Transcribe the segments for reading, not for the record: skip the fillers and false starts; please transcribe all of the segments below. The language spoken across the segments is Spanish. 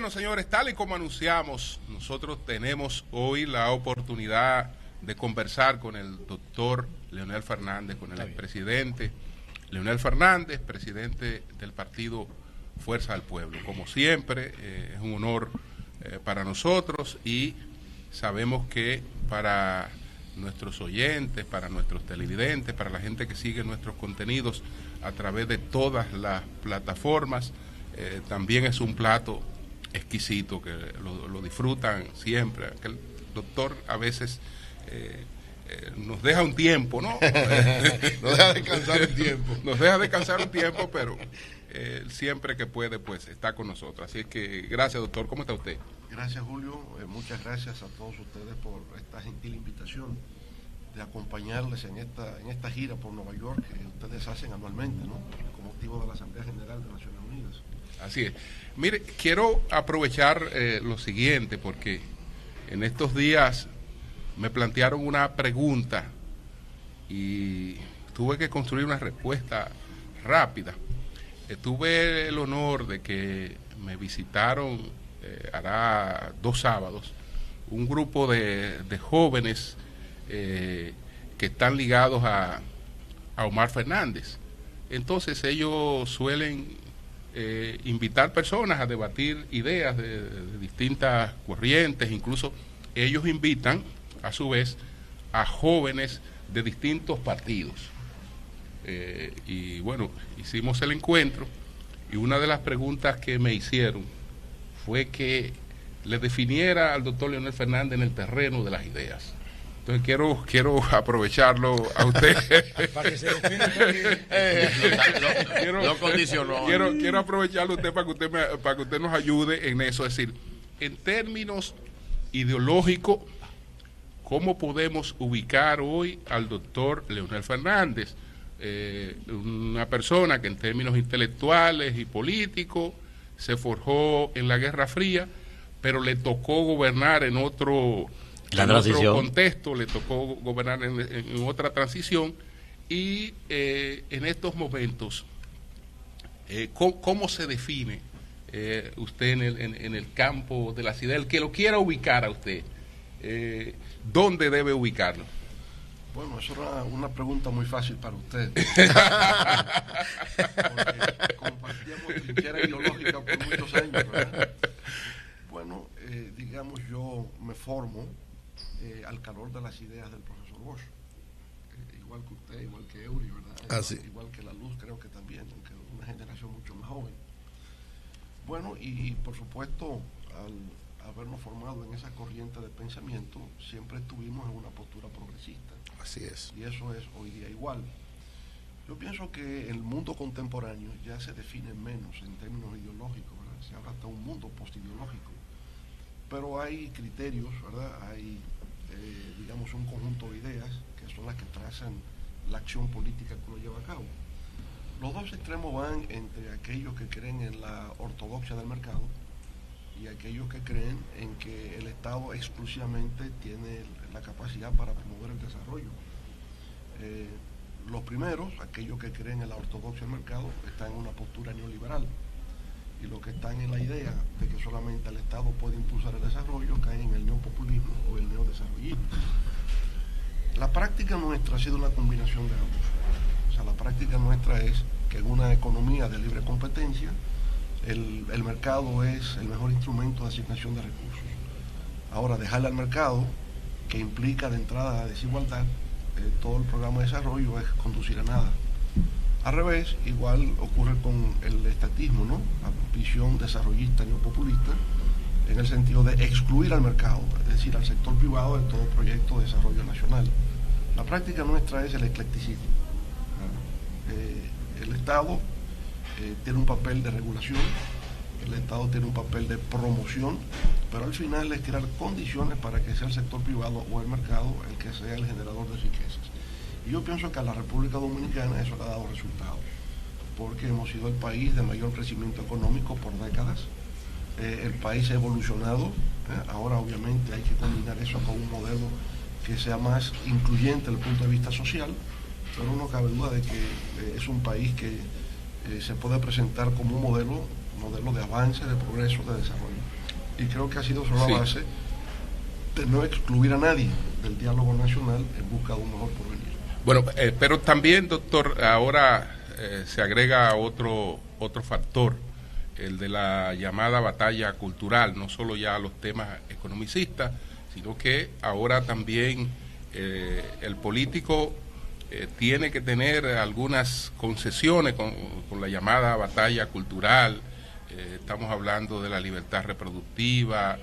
Bueno, señores, tal y como anunciamos, nosotros tenemos hoy la oportunidad de conversar con el doctor Leonel Fernández, con el expresidente Leonel Fernández, presidente del partido Fuerza del Pueblo. Como siempre, es un honor para nosotros y sabemos que para nuestros oyentes, para nuestros televidentes, para la gente que sigue nuestros contenidos a través de todas las plataformas, también es un plato exquisito que lo disfrutan siempre. El doctor a veces nos deja un tiempo, ¿no? Nos deja descansar un tiempo. Nos deja descansar un tiempo, pero siempre que puede, pues está con nosotros. Así es que gracias, doctor. ¿Cómo está usted? Gracias, Julio. Muchas gracias a todos ustedes por esta gentil invitación de acompañarles en esta gira por Nueva York que ustedes hacen anualmente, ¿no? Con motivo de la Asamblea General de Naciones Unidas. Así es. Mire, quiero aprovechar lo siguiente, porque en estos días me plantearon una pregunta y tuve que construir una respuesta rápida. Tuve el honor de que me visitaron, hará 2 sábados, un grupo de jóvenes que están ligados a Omar Fernández. Entonces ellos suelen invitar personas a debatir ideas de distintas corrientes, incluso ellos invitan a su vez a jóvenes de distintos partidos. Y bueno, hicimos el encuentro y una de las preguntas que me hicieron fue que le definiera al doctor Leonel Fernández en el terreno de las ideas. Entonces quiero aprovecharlo a usted. Para que se defina lo condicionó. Quiero aprovecharlo a usted para que usted nos ayude en eso. Es decir, en términos ideológicos, ¿cómo podemos ubicar hoy al doctor Leonel Fernández? Una persona que en términos intelectuales y políticos se forjó en la Guerra Fría, pero le tocó gobernar en otro contexto, le tocó gobernar en otra transición y en estos momentos, ¿cómo se define usted en el campo de las ideas? El que lo quiera ubicar a usted, ¿dónde debe ubicarlo? Bueno, eso era una pregunta muy fácil para usted. Porque compartíamos trinchera ideológica por muchos años, ¿verdad? Bueno, digamos, yo me formo al calor de las ideas del profesor Bosch. Igual que usted, igual que Eury, ¿verdad? Sí. Igual que La Luz, creo que también, aunque una generación mucho más joven. Bueno, y por supuesto, al habernos formado en esa corriente de pensamiento, siempre estuvimos en una postura progresista. Así es. Y eso es hoy día igual. Yo pienso que el mundo contemporáneo ya se define menos en términos ideológicos, ¿verdad? Se habla hasta un mundo postideológico. Pero hay criterios, ¿verdad? Hay, digamos, un conjunto de ideas que son las que trazan la acción política que uno lleva a cabo. Los dos extremos van entre aquellos que creen en la ortodoxia del mercado y aquellos que creen en que el Estado exclusivamente tiene la capacidad para promover el desarrollo. Los primeros, aquellos que creen en la ortodoxia del mercado, están en una postura neoliberal. Y los que están en la idea de que solamente el Estado puede impulsar el desarrollo caen en el neopopulismo o el neodesarrollismo. La práctica nuestra ha sido una combinación de ambos. O sea, la práctica nuestra es que en una economía de libre competencia, el mercado es el mejor instrumento de asignación de recursos. Ahora, dejarle al mercado, que implica de entrada la desigualdad, todo el programa de desarrollo es conducir a nada. Al revés, igual ocurre con el estatismo, ¿no? La visión desarrollista neopopulista, en el sentido de excluir al mercado, es decir, al sector privado de todo proyecto de desarrollo nacional. La práctica nuestra es el eclecticismo. El Estado tiene un papel de regulación, el Estado tiene un papel de promoción, pero al final es crear condiciones para que sea el sector privado o el mercado el que sea el generador de riquezas. Y yo pienso que a la República Dominicana eso le ha dado resultados, porque hemos sido el país de mayor crecimiento económico por décadas. El país ha evolucionado, ahora obviamente hay que combinar eso con un modelo que sea más incluyente desde el punto de vista social, pero no cabe duda de que es un país que se puede presentar como un modelo de avance, de progreso, de desarrollo. y creo que ha sido sobre la Sí. base de no excluir a nadie del diálogo nacional en busca de un mejor porvenir. Bueno, pero también, doctor, ahora se agrega otro factor, el de la llamada batalla cultural, no solo ya los temas economicistas, sino que ahora también el político tiene que tener algunas concesiones con la llamada batalla cultural. Estamos hablando de la libertad reproductiva,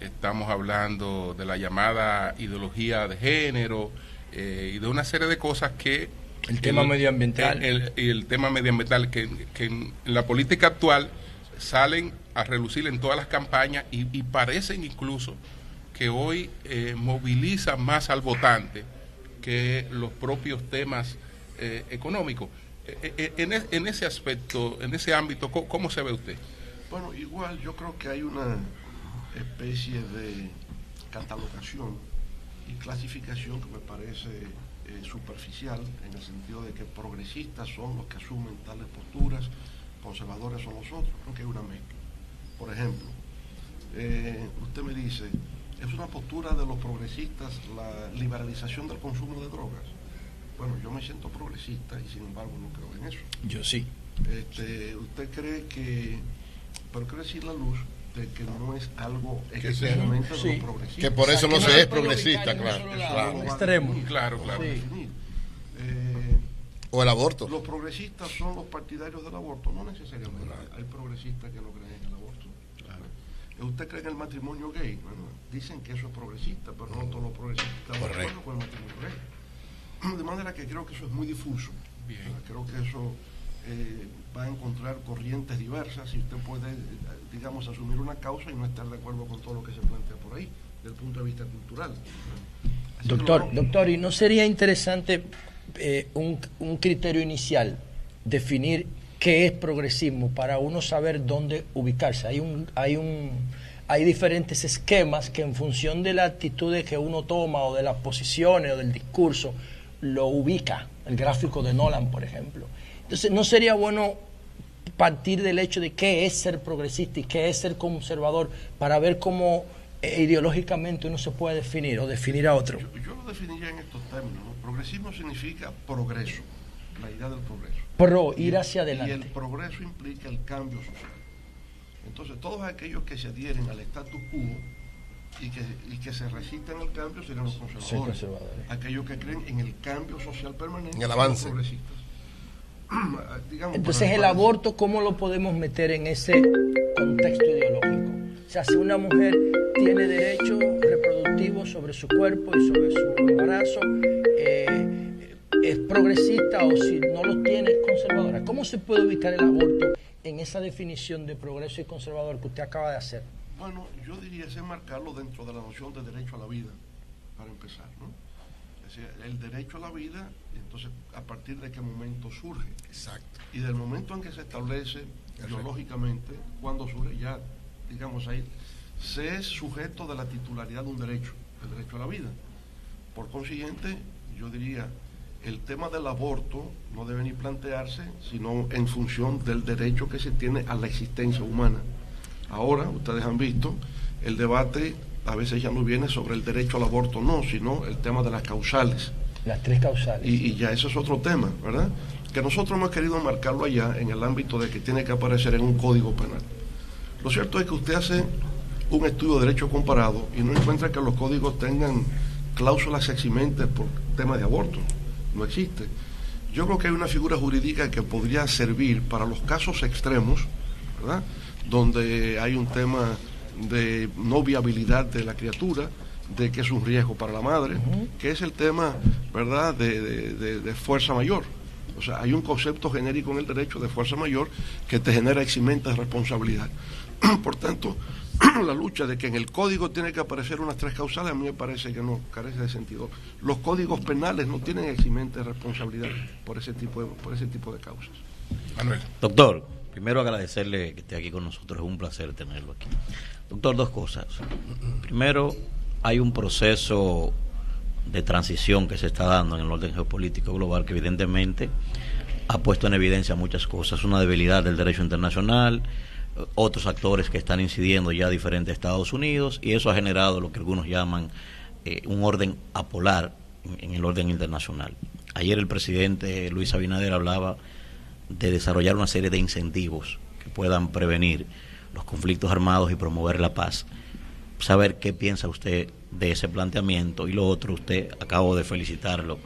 estamos hablando de la llamada ideología de género y de una serie de cosas que el tema medioambiental el tema medioambiental que en la política actual salen a relucir en todas las campañas y parecen incluso que hoy movilizan más al votante que los propios temas económicos. En ese aspecto, en ese ámbito, ¿cómo se ve usted? Bueno, igual yo creo que hay una especie de catalogación y clasificación que me parece superficial, en el sentido de que progresistas son los que asumen tales posturas, conservadores son los otros. Creo que hay una mezcla. Por ejemplo, usted me dice, ¿es una postura de los progresistas la liberalización del consumo de drogas? Bueno, yo me siento progresista y sin embargo no creo en eso. Yo sí. ¿Usted cree que, pero quiere decir la luz de que no es algo exclusivamente de sí, los progresistas? Que por eso no se es progresista, claro. Claro. Extremo. Claro. Sí. O el aborto. ¿Los progresistas son los partidarios del aborto? No necesariamente. Hay progresistas que no creen en el aborto. ¿Usted cree en el matrimonio gay? Bueno, dicen que eso es progresista, pero no todos los progresistas están de acuerdo con el matrimonio gay. De manera que creo que eso es muy difuso. Bien. Creo que eso va a encontrar corrientes diversas y usted puede, digamos, asumir una causa y no estar de acuerdo con todo lo que se plantea por ahí, desde el punto de vista cultural. Así Doctor, ¿y no sería interesante un criterio inicial, definir qué es progresismo para uno saber dónde ubicarse? Hay diferentes esquemas que en función de la actitud que uno toma o de las posiciones o del discurso lo ubica. El gráfico de Nolan, por ejemplo. Entonces, ¿no sería bueno partir del hecho de qué es ser progresista y qué es ser conservador para ver cómo ideológicamente uno se puede definir o definir a otro? Yo lo definiría en estos términos, ¿no? Progresismo significa progreso, la idea del progreso. Ir hacia adelante. Y el progreso implica el cambio social. Entonces, todos aquellos que se adhieren al status quo y que se resisten al cambio serían los conservadores. Aquellos que creen en el cambio social permanente, en el avance. Los progresistas. Digamos, entonces, el aborto, ¿cómo lo podemos meter en ese contexto ideológico? O sea, si una mujer tiene derecho reproductivo sobre su cuerpo y sobre su embarazo, ¿es progresista, o si no lo tiene, es conservadora? ¿Cómo se puede ubicar el aborto en esa definición de progreso y conservador que usted acaba de hacer? Bueno, yo diría es enmarcarlo dentro de la noción de derecho a la vida, para empezar, ¿no? Es decir, el derecho a la vida, entonces, ¿a partir de qué momento surge? Exacto. Y del momento en que se establece biológicamente, cuando surge ya, digamos ahí, se es sujeto de la titularidad de un derecho, el derecho a la vida. Por consiguiente, yo diría, el tema del aborto no debe ni plantearse, sino en función del derecho que se tiene a la existencia humana. Ahora, ustedes han visto, el debate a veces ya no viene sobre el derecho al aborto, no, sino el tema de las causales. Las tres causales. Y ya eso es otro tema, ¿verdad? Que nosotros hemos querido marcarlo allá en el ámbito de que tiene que aparecer en un código penal. Lo cierto es que usted hace un estudio de derecho comparado y no encuentra que los códigos tengan cláusulas eximentes por tema de aborto. No existe. Yo creo que hay una figura jurídica que podría servir para los casos extremos, ¿verdad?, donde hay un tema de no viabilidad de la criatura, de que es un riesgo para la madre, que es el tema, ¿verdad?, de fuerza mayor. O sea, hay un concepto genérico en el derecho de fuerza mayor que te genera eximente de responsabilidad. Por tanto, la lucha de que en el código tiene que aparecer unas tres causales, a mí me parece que no, carece de sentido. Los códigos penales no tienen eximente de responsabilidad por ese tipo de causas. Manuel. Doctor, primero agradecerle que esté aquí con nosotros, es un placer tenerlo aquí. Doctor, dos cosas. Primero, hay un proceso de transición que se está dando en el orden geopolítico global que evidentemente ha puesto en evidencia muchas cosas, una debilidad del derecho internacional, otros actores que están incidiendo ya diferentes Estados Unidos, y eso ha generado lo que algunos llaman un orden apolar en el orden internacional. Ayer el presidente Luis Abinader hablaba de desarrollar una serie de incentivos que puedan prevenir los conflictos armados y promover la paz. Saber qué piensa usted de ese planteamiento. Y lo otro, usted, acabo de felicitarlo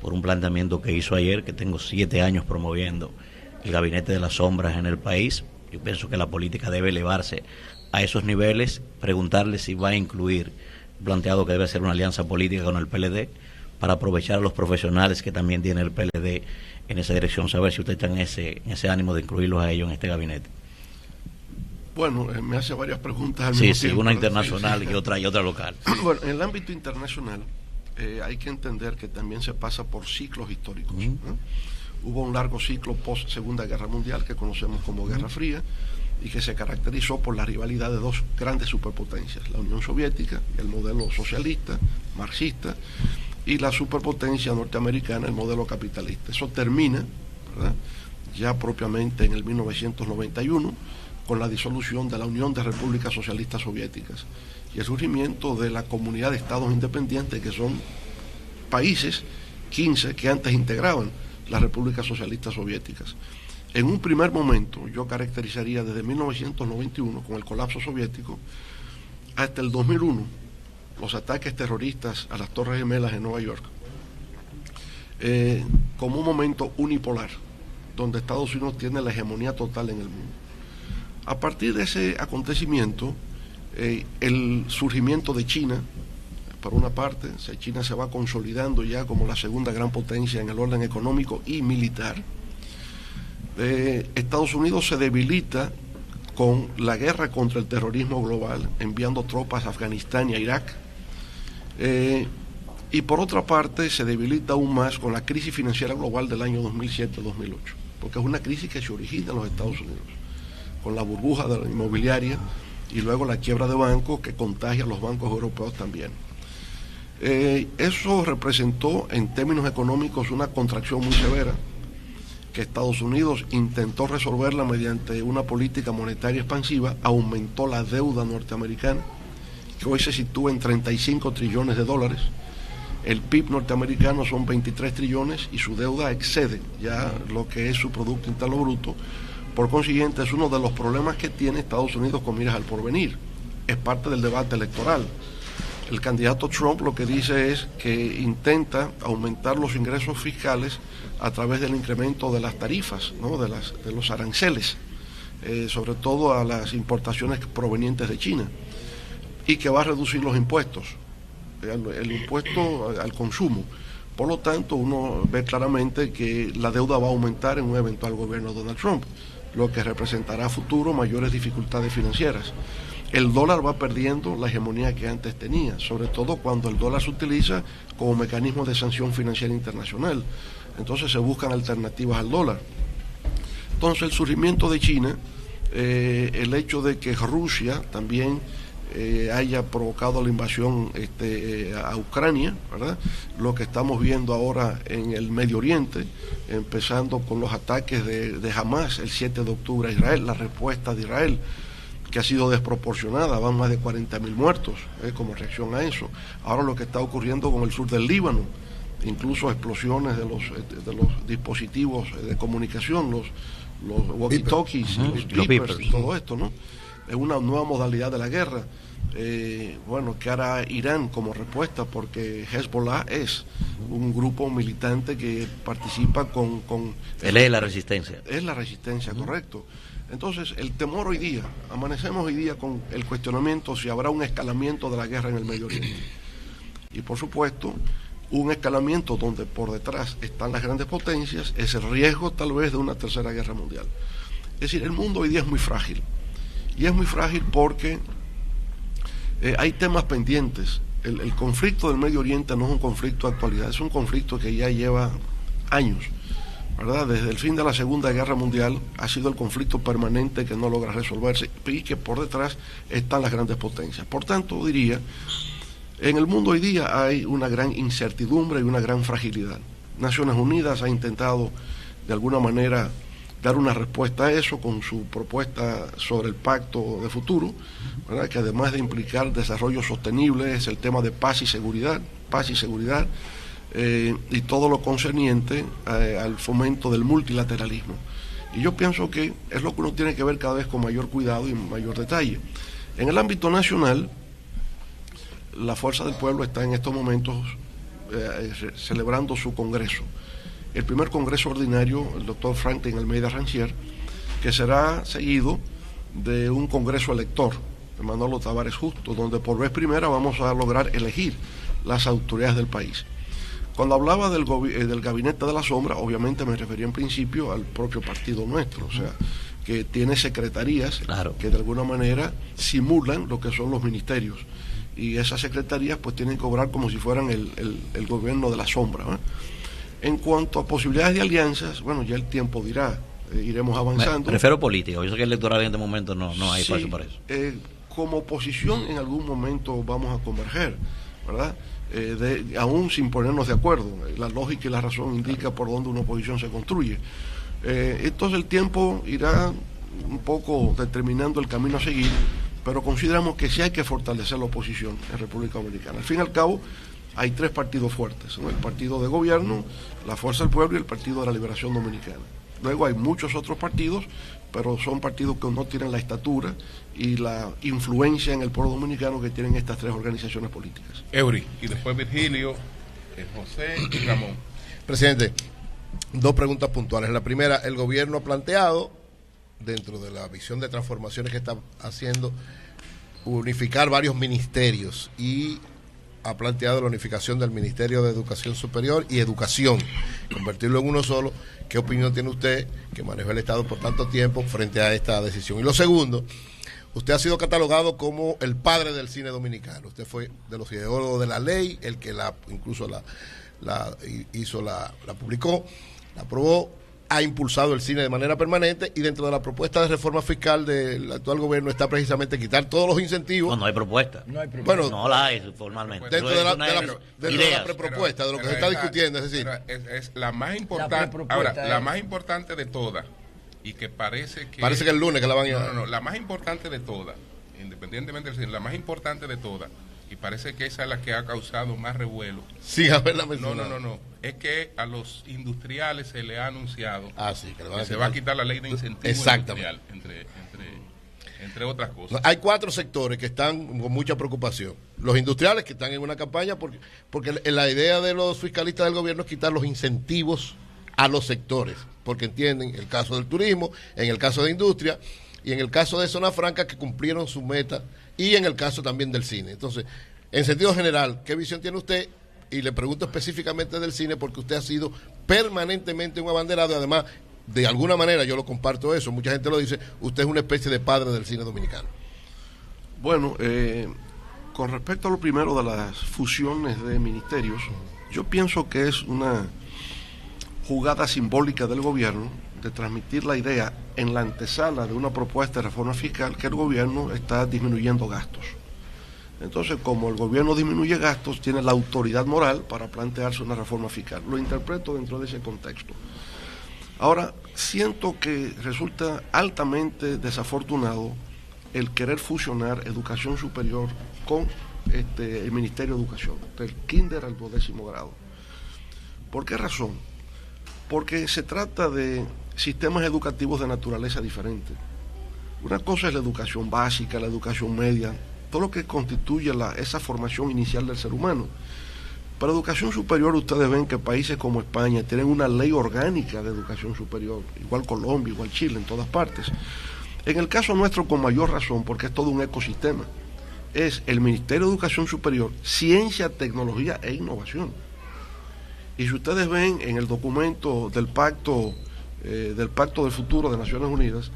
por un planteamiento que hizo ayer, que tengo 7 años promoviendo el gabinete de las sombras en el país. Yo pienso que la política debe elevarse a esos niveles, preguntarle si va a incluir, planteado que debe ser una alianza política con el PLD, para aprovechar a los profesionales que también tiene el PLD en esa dirección, saber si usted está en ese ánimo de incluirlos a ellos en este gabinete. Bueno, me hace varias preguntas al mismo mismo tiempo. Sí, una internacional y otra local. Bueno, en el ámbito internacional hay que entender que también se pasa por ciclos históricos, ¿no? Hubo un largo ciclo post Segunda Guerra Mundial que conocemos como Guerra Fría y que se caracterizó por la rivalidad de dos grandes superpotencias, la Unión Soviética, el modelo socialista, marxista, y la superpotencia norteamericana, el modelo capitalista. Eso termina, ¿verdad?, ya propiamente en el 1991 con la disolución de la Unión de Repúblicas Socialistas Soviéticas y el surgimiento de la Comunidad de Estados Independientes, que son países, 15, que antes integraban las Repúblicas Socialistas Soviéticas. En un primer momento, yo caracterizaría desde 1991, con el colapso soviético, hasta el 2001, los ataques terroristas a las Torres Gemelas en Nueva York, como un momento unipolar, donde Estados Unidos tiene la hegemonía total en el mundo. A partir de ese acontecimiento, el surgimiento de China, por una parte, China se va consolidando ya como la segunda gran potencia en el orden económico y militar. Estados Unidos se debilita con la guerra contra el terrorismo global, enviando tropas a Afganistán y a Irak. Y por otra parte, se debilita aún más con la crisis financiera global del año 2007-2008, porque es una crisis que se origina en los Estados Unidos, con la burbuja de la inmobiliaria y luego la quiebra de bancos que contagia a los bancos europeos también. Eso representó en términos económicos una contracción muy severa, que Estados Unidos intentó resolverla mediante una política monetaria expansiva, aumentó la deuda norteamericana, que hoy se sitúa en 35 trillones de dólares. El PIB norteamericano son 23 trillones y su deuda excede ya lo que es su Producto Interno Bruto. Por consiguiente, es uno de los problemas que tiene Estados Unidos con miras al porvenir. Es parte del debate electoral. El candidato Trump lo que dice es que intenta aumentar los ingresos fiscales a través del incremento de las tarifas, ¿no?, de los aranceles, sobre todo a las importaciones provenientes de China, y que va a reducir los impuestos, el impuesto al consumo. Por lo tanto, uno ve claramente que la deuda va a aumentar en un eventual gobierno de Donald Trump, lo que representará a futuro mayores dificultades financieras. El dólar va perdiendo la hegemonía que antes tenía, sobre todo cuando el dólar se utiliza como mecanismo de sanción financiera internacional. Entonces se buscan alternativas al dólar. Entonces el surgimiento de China, el hecho de que Rusia también haya provocado la invasión a Ucrania, ¿verdad?, lo que estamos viendo ahora en el Medio Oriente, empezando con los ataques de Hamas el 7 de octubre a Israel, la respuesta de Israel, que ha sido desproporcionada, van más de 40.000 muertos como reacción a eso. Ahora lo que está ocurriendo con el sur del Líbano, incluso explosiones de los dispositivos de comunicación, los walkie-talkies, los beepers, todo esto, ¿no? Es una nueva modalidad de la guerra. Bueno, que hará Irán como respuesta, porque Hezbollah es un grupo militante que participa con él es la resistencia. Es la resistencia, correcto. Entonces, el temor hoy día, amanecemos hoy día con el cuestionamiento si habrá un escalamiento de la guerra en el Medio Oriente. Y por supuesto, un escalamiento donde por detrás están las grandes potencias, es el riesgo tal vez de una tercera guerra mundial. Es decir, el mundo hoy día es muy frágil. Y es muy frágil porque hay temas pendientes. El conflicto del Medio Oriente no es un conflicto de actualidad, es un conflicto que ya lleva años, ¿verdad? Desde el fin de la Segunda Guerra Mundial ha sido el conflicto permanente que no logra resolverse y que por detrás están las grandes potencias. Por tanto, diría, en el mundo hoy día hay una gran incertidumbre y una gran fragilidad. Naciones Unidas ha intentado de alguna manera dar una respuesta a eso con su propuesta sobre el pacto de futuro, ¿verdad? Que además de implicar desarrollo sostenible es el tema de paz y seguridad, y todo lo concerniente al fomento del multilateralismo. Y yo pienso que es lo que uno tiene que ver cada vez con mayor cuidado y mayor detalle. En el ámbito nacional, la Fuerza del Pueblo está en estos momentos celebrando su congreso. El primer congreso ordinario, el doctor Franklin Almeida Rancier, que será seguido de un congreso elector, de Manolo Tavares Justo, donde por vez primera vamos a lograr elegir las autoridades del país. Cuando hablaba del gabinete de la sombra, obviamente me refería en principio al propio partido nuestro, o sea, que tiene secretarías que de alguna manera simulan lo que son los ministerios. Y esas secretarías pues tienen que obrar como si fueran el gobierno de la sombra, ¿eh? En cuanto a posibilidades de alianzas, bueno, ya el tiempo dirá, iremos avanzando. Prefiero política, yo sé que electoral en este momento no hay espacio para eso. Como oposición en algún momento vamos a converger, ¿verdad? Aún sin ponernos de acuerdo. La lógica y la razón indica por dónde una oposición se construye. Entonces el tiempo irá un poco determinando el camino a seguir, pero consideramos que sí hay que fortalecer la oposición en República Dominicana. Al fin y al cabo, hay tres partidos fuertes, ¿no? El partido de gobierno, la Fuerza del Pueblo y el Partido de la Liberación Dominicana. Luego hay muchos otros partidos, pero son partidos que no tienen la estatura y la influencia en el pueblo dominicano que tienen estas tres organizaciones políticas. Eury, y después Virgilio, José y Ramón. Presidente, dos preguntas puntuales. La primera, el gobierno ha planteado, dentro de la visión de transformaciones que está haciendo, unificar varios ministerios y ha planteado la unificación del Ministerio de Educación Superior y Educación, convertirlo en uno solo. ¿Qué opinión tiene usted, que manejó el Estado por tanto tiempo, frente a esta decisión? Y lo segundo, usted ha sido catalogado como el padre del cine dominicano. Usted fue de los ideólogos de la ley, el que incluso la publicó, la aprobó, ha impulsado el cine de manera permanente, y dentro de la propuesta de reforma fiscal del actual gobierno está precisamente quitar todos los incentivos. No hay propuesta. Bueno, no la hay formalmente. Dentro de la prepropuesta, de lo que se está discutiendo, es decir, es la más importante. Ahora, la más importante de todas, y que parece que el lunes que la van a... No, la más importante de todas, independientemente del cine, la más importante de todas, y parece que esa es la que ha causado más revuelo. Sí, haberla mencionado. No. Es que a los industriales se le ha anunciado que se va a quitar la ley de incentivos industrial, entre otras cosas. Hay 4 sectores que están con mucha preocupación. Los industriales, que están en una campaña porque la idea de los fiscalistas del gobierno es quitar los incentivos a los sectores, porque entienden el caso del turismo, en el caso de industria y en el caso de Zona Franca, que cumplieron su meta, y en el caso también del cine. Entonces, en sentido general, ¿qué visión tiene usted? Y le pregunto específicamente del cine, porque usted ha sido permanentemente un abanderado, y además, de alguna manera, yo lo comparto eso, mucha gente lo dice, usted es una especie de padre del cine dominicano. Bueno, con respecto a lo primero de las fusiones de ministerios, yo pienso que es una jugada simbólica del gobierno de transmitir la idea en la antesala de una propuesta de reforma fiscal que el gobierno está disminuyendo gastos. Entonces, como el gobierno disminuye gastos, tiene la autoridad moral para plantearse una reforma fiscal. Lo interpreto dentro de ese contexto. Ahora, siento que resulta altamente desafortunado el querer fusionar educación superior con el Ministerio de Educación, del kinder al 12º grado. ¿Por qué razón? Porque se trata de sistemas educativos de naturaleza diferente. Una cosa es la educación básica, la educación media, todo lo que constituye esa formación inicial del ser humano. Para educación superior, ustedes ven que países como España tienen una ley orgánica de educación superior, igual Colombia, igual Chile, en todas partes. En el caso nuestro, con mayor razón, porque es todo un ecosistema, es el Ministerio de Educación Superior, Ciencia, Tecnología e Innovación. Y si ustedes ven en el documento del Pacto del Futuro de Naciones Unidas,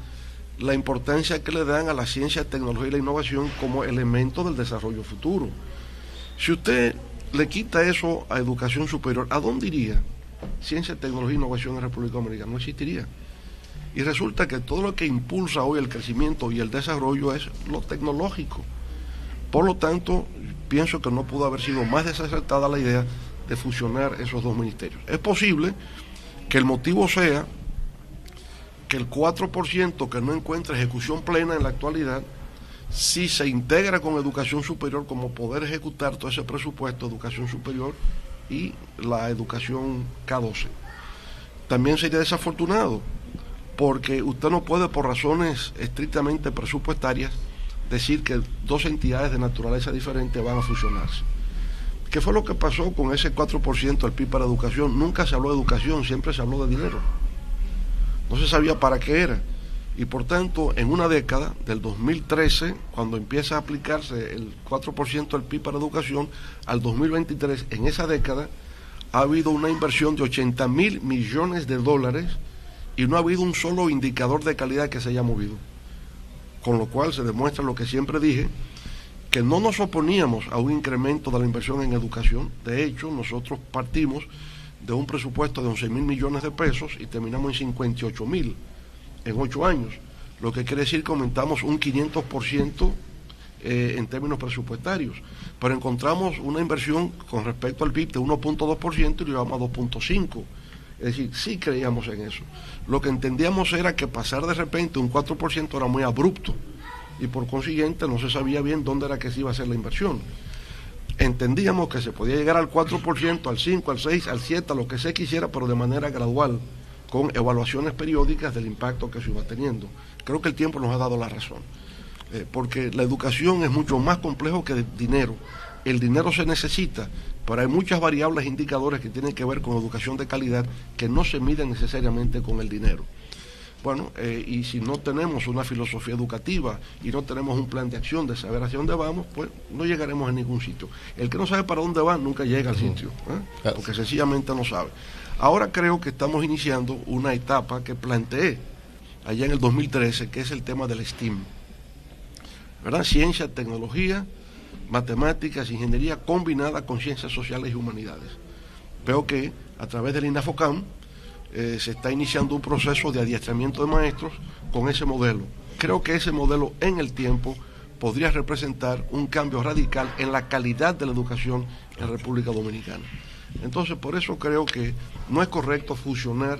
la importancia que le dan a la ciencia, tecnología y la innovación como elemento del desarrollo futuro. Si usted le quita eso a educación superior, ¿a dónde iría? Ciencia, tecnología e innovación en República Dominicana no existiría. Y resulta que todo lo que impulsa hoy el crecimiento y el desarrollo es lo tecnológico. Por lo tanto, pienso que no pudo haber sido más desacertada la idea de fusionar esos dos ministerios. Es posible que el motivo sea que el 4% que no encuentra ejecución plena en la actualidad, si se integra con educación superior, como poder ejecutar todo ese presupuesto de educación superior y la educación K12. También sería desafortunado, porque usted no puede, por razones estrictamente presupuestarias, decir que dos entidades de naturaleza diferente van a fusionarse. ¿Qué fue lo que pasó con ese 4% del PIB para educación? Nunca se habló de educación, siempre se habló de dinero. No se sabía para qué era. Y por tanto, en una década, del 2013, cuando empieza a aplicarse el 4% del PIB para educación, al 2023, en esa década, ha habido una inversión de 80.000 millones de dólares y no ha habido un solo indicador de calidad que se haya movido. Con lo cual se demuestra lo que siempre dije, que no nos oponíamos a un incremento de la inversión en educación. De hecho, nosotros partimos de un presupuesto de 11.000 millones de pesos y terminamos en 58.000 en 8 años, lo que quiere decir que aumentamos un 500% en términos presupuestarios, pero encontramos una inversión con respecto al PIB de 1.2% y lo llevamos a 2.5%. Es decir, sí creíamos en eso. Lo que entendíamos era que pasar de repente un 4% era muy abrupto y por consiguiente no se sabía bien dónde era que se iba a hacer la inversión. Entendíamos que se podía llegar al 4%, al 5%, al 6%, al 7%, a lo que se quisiera, pero de manera gradual, con evaluaciones periódicas del impacto que se iba teniendo. Creo que el tiempo nos ha dado la razón, porque la educación es mucho más complejo que el dinero. El dinero se necesita, pero hay muchas variables e indicadores que tienen que ver con educación de calidad que no se miden necesariamente con el dinero. Bueno, y si no tenemos una filosofía educativa y no tenemos un plan de acción de saber hacia dónde vamos, pues no llegaremos a ningún sitio. El que no sabe para dónde va nunca llega al sitio, porque sencillamente no sabe. Ahora creo que estamos iniciando una etapa que planteé allá en el 2013, que es el tema del STEAM, ¿verdad? Ciencia, tecnología, matemáticas, ingeniería combinada con ciencias sociales y humanidades. Veo que a través del INAFOCAM se está iniciando un proceso de adiestramiento de maestros con ese modelo. Creo que ese modelo en el tiempo podría representar un cambio radical en la calidad de la educación en República Dominicana. Entonces, por eso creo que no es correcto fusionar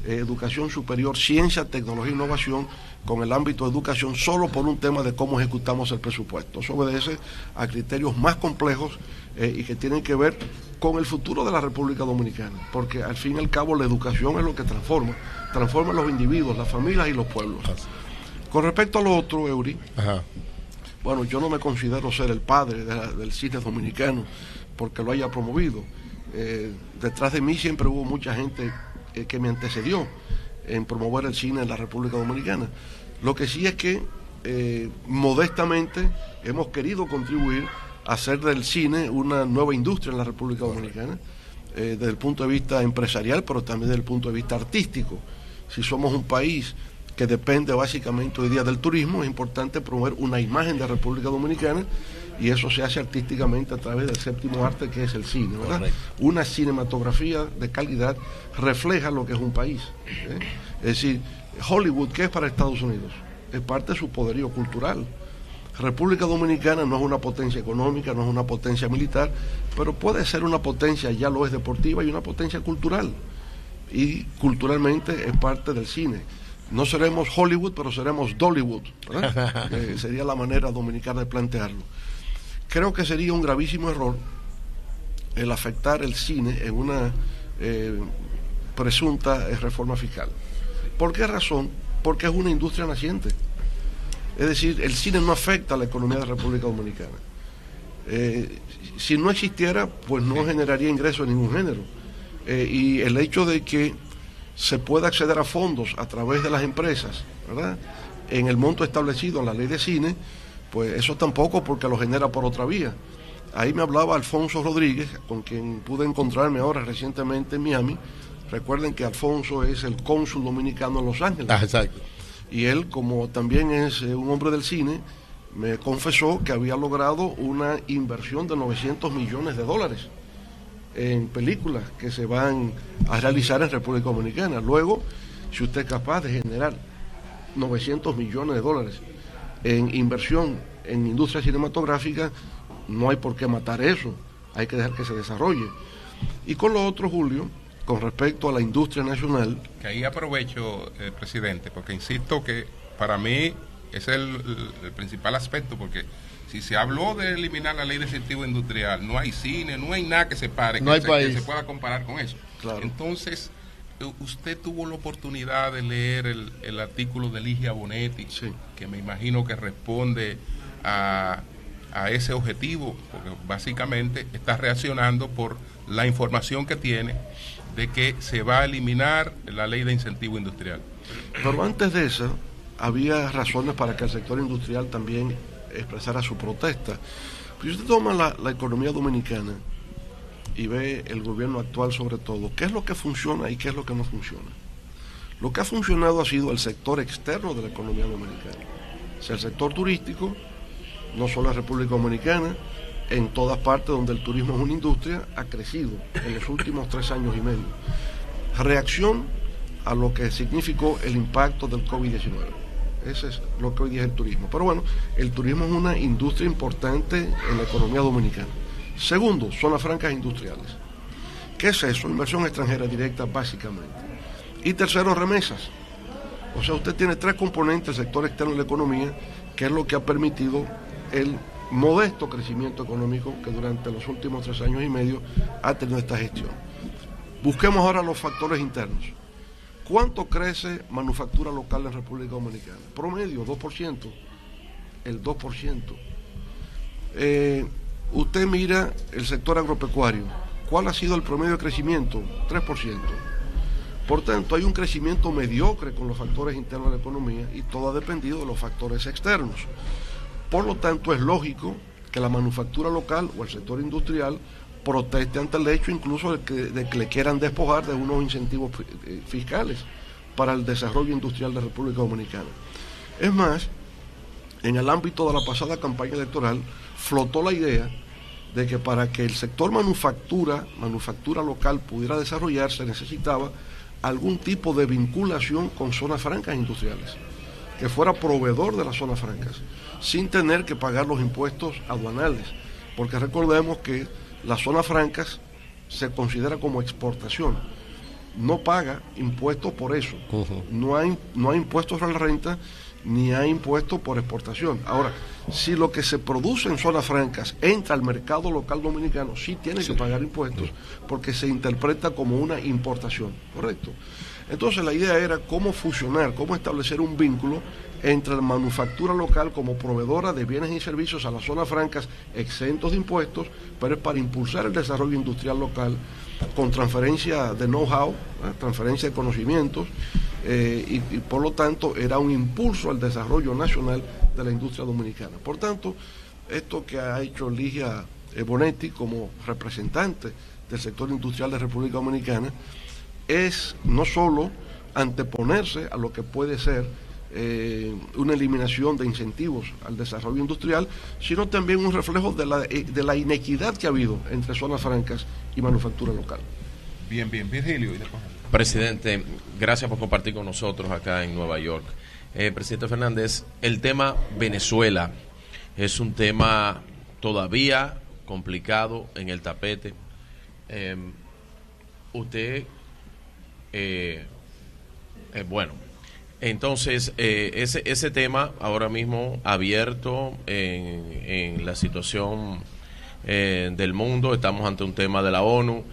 educación superior, ciencia, tecnología e innovación con el ámbito de educación solo por un tema de cómo ejecutamos el presupuesto. Eso obedece a criterios más complejos y que tienen que ver con el futuro de la República Dominicana, porque al fin y al cabo la educación es lo que transforma a los individuos, las familias y los pueblos. Con respecto a lo otro, Eury, bueno, yo no me considero ser el padre del cine dominicano porque lo haya promovido. Detrás de mí siempre hubo mucha gente que me antecedió en promover el cine en la República Dominicana. Lo que sí es que modestamente hemos querido contribuir a hacer del cine una nueva industria en la República Dominicana, desde el punto de vista empresarial, pero también desde el punto de vista artístico. Si somos un país que depende básicamente hoy día del turismo, es importante promover una imagen de República Dominicana, y eso se hace artísticamente a través del séptimo arte, que es el cine, ¿verdad? Correcto. Una cinematografía de calidad refleja lo que es un país, Es decir, Hollywood, ¿qué es para Estados Unidos? Es parte de su poderío cultural. República Dominicana no es una potencia económica, no es una potencia militar, pero puede ser una potencia, ya lo es deportiva, y una potencia cultural. Y culturalmente es parte del cine. No seremos Hollywood, pero seremos Dollywood, ¿verdad? Sería la manera dominicana de plantearlo. Creo que sería un gravísimo error el afectar el cine en una presunta reforma fiscal. ¿Por qué razón? Porque es una industria naciente. Es decir, el cine no afecta a la economía de la República Dominicana. Si no existiera, pues no generaría ingresos de ningún género. Y el hecho de que se pueda acceder a fondos a través de las empresas, ¿verdad?, en el monto establecido en la ley de cine, pues eso tampoco, porque lo genera por otra vía. Ahí me hablaba Alfonso Rodríguez, con quien pude encontrarme ahora recientemente en Miami. Recuerden que Alfonso es el cónsul dominicano en Los Ángeles. Exacto. Y él, como también es un hombre del cine, me confesó que había logrado una inversión de $900 millones en películas que se van a realizar en República Dominicana. Luego, si usted es capaz de generar $900 millones en inversión en industria cinematográfica, no hay por qué matar eso, hay que dejar que se desarrolle. Y con lo otro, Julio, con respecto a la industria nacional. Que ahí aprovecho, presidente, porque insisto que para mí es el principal aspecto, porque si se habló de eliminar la ley de incentivo industrial, no hay cine, no hay nada que se pare, no que se pueda comparar con eso. Claro. Entonces, usted tuvo la oportunidad de leer el artículo de Ligia Bonetti, Sí. que me imagino que responde a ese objetivo, porque básicamente está reaccionando por la información que tiene de que se va a eliminar la ley de incentivo industrial. Pero antes de eso, había razones para que el sector industrial también expresara su protesta. Si usted toma la economía dominicana y ve el gobierno actual sobre todo, ¿qué es lo que funciona y qué es lo que no funciona? Lo que ha funcionado ha sido el sector externo de la economía dominicana. O sea, el sector turístico, no solo en República Dominicana, en todas partes donde el turismo es una industria, ha crecido en los últimos 3 años y medio. Reacción a lo que significó el impacto del COVID-19. Ese es lo que hoy día es el turismo. Pero bueno, el turismo es una industria importante en la economía dominicana. Segundo, zonas francas industriales. ¿Qué es eso? Inversión extranjera directa, básicamente. Y tercero, remesas. O sea, usted tiene 3 componentes del sector externo de la economía, que es lo que ha permitido el modesto crecimiento económico que durante los últimos 3 años y medio ha tenido esta gestión. Busquemos ahora los factores internos. ¿Cuánto crece manufactura local en República Dominicana? Promedio, 2%. El 2%. Usted mira el sector agropecuario. ¿Cuál ha sido el promedio de crecimiento? 3%. Por tanto, hay un crecimiento mediocre con los factores internos de la economía y todo ha dependido de los factores externos. Por lo tanto, es lógico que la manufactura local o el sector industrial proteste ante el hecho incluso de que le quieran despojar de unos incentivos fiscales para el desarrollo industrial de República Dominicana. Es más, en el ámbito de la pasada campaña electoral, flotó la idea de que para que el sector manufactura local pudiera desarrollarse necesitaba algún tipo de vinculación con zonas francas industriales, que fuera proveedor de las zonas francas, sin tener que pagar los impuestos aduanales, porque recordemos que las zonas francas se considera como exportación, no paga impuestos por eso, no hay impuestos a la renta, ni hay impuestos por exportación. Ahora, si lo que se produce en zonas francas entra al mercado local dominicano, sí tiene que pagar impuestos, porque se interpreta como una importación, ¿correcto? Entonces la idea era cómo fusionar, cómo establecer un vínculo entre la manufactura local como proveedora de bienes y servicios a las zonas francas exentos de impuestos, pero es para impulsar el desarrollo industrial local con transferencia de know-how, transferencia de conocimientos, y por lo tanto era un impulso al desarrollo nacional de la industria dominicana. Por tanto, esto que ha hecho Ligia Bonetti como representante del sector industrial de República Dominicana es no solo anteponerse a lo que puede ser una eliminación de incentivos al desarrollo industrial, sino también un reflejo de la inequidad que ha habido entre zonas francas y manufactura local. Bien, Virgilio. Presidente, gracias por compartir con nosotros acá en Nueva York. Presidente Fernández, el tema Venezuela es un tema todavía complicado en el tapete. Bueno, entonces ese tema ahora mismo abierto en la situación del mundo. Estamos ante un tema de la ONU.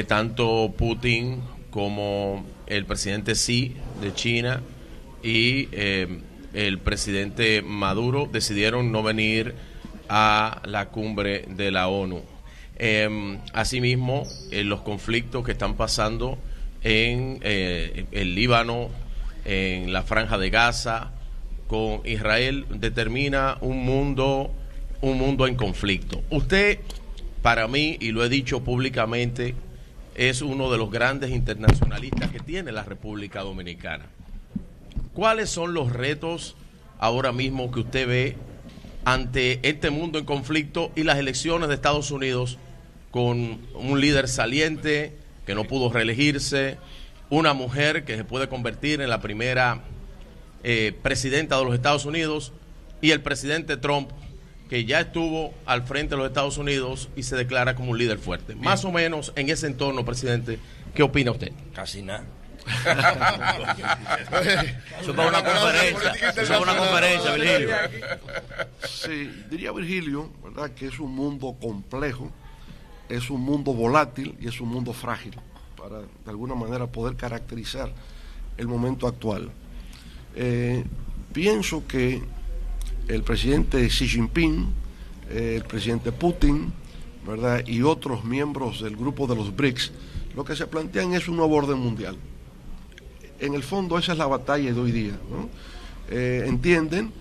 Tanto Putin como el presidente Xi de China y el presidente Maduro decidieron no venir a la cumbre de la ONU. Asimismo, los conflictos que están pasando en el Líbano, en la Franja de Gaza, con Israel, determina un mundo en conflicto. Usted, para mí, y lo he dicho públicamente, es uno de los grandes internacionalistas que tiene la República Dominicana. ¿Cuáles son los retos ahora mismo que usted ve ante este mundo en conflicto y las elecciones de Estados Unidos con un líder saliente que no pudo reelegirse, una mujer que se puede convertir en la primera presidenta de los Estados Unidos y el presidente Trump, que ya estuvo al frente de los Estados Unidos y se declara como un líder fuerte? Bien. Más o menos en ese entorno, presidente, ¿Qué opina usted? Casi nada. Eso es para una conferencia. Eso es para una conferencia, Virgilio. Sí, diría Virgilio, ¿verdad?, que es un mundo complejo, es un mundo volátil y es un mundo frágil, para de alguna manera poder caracterizar el momento actual. Pienso que el presidente Xi Jinping, el presidente Putin, ¿verdad?, y otros miembros del grupo de los BRICS, lo que se plantean es un nuevo orden mundial. En el fondo esa es la batalla de hoy día, ¿no? Entienden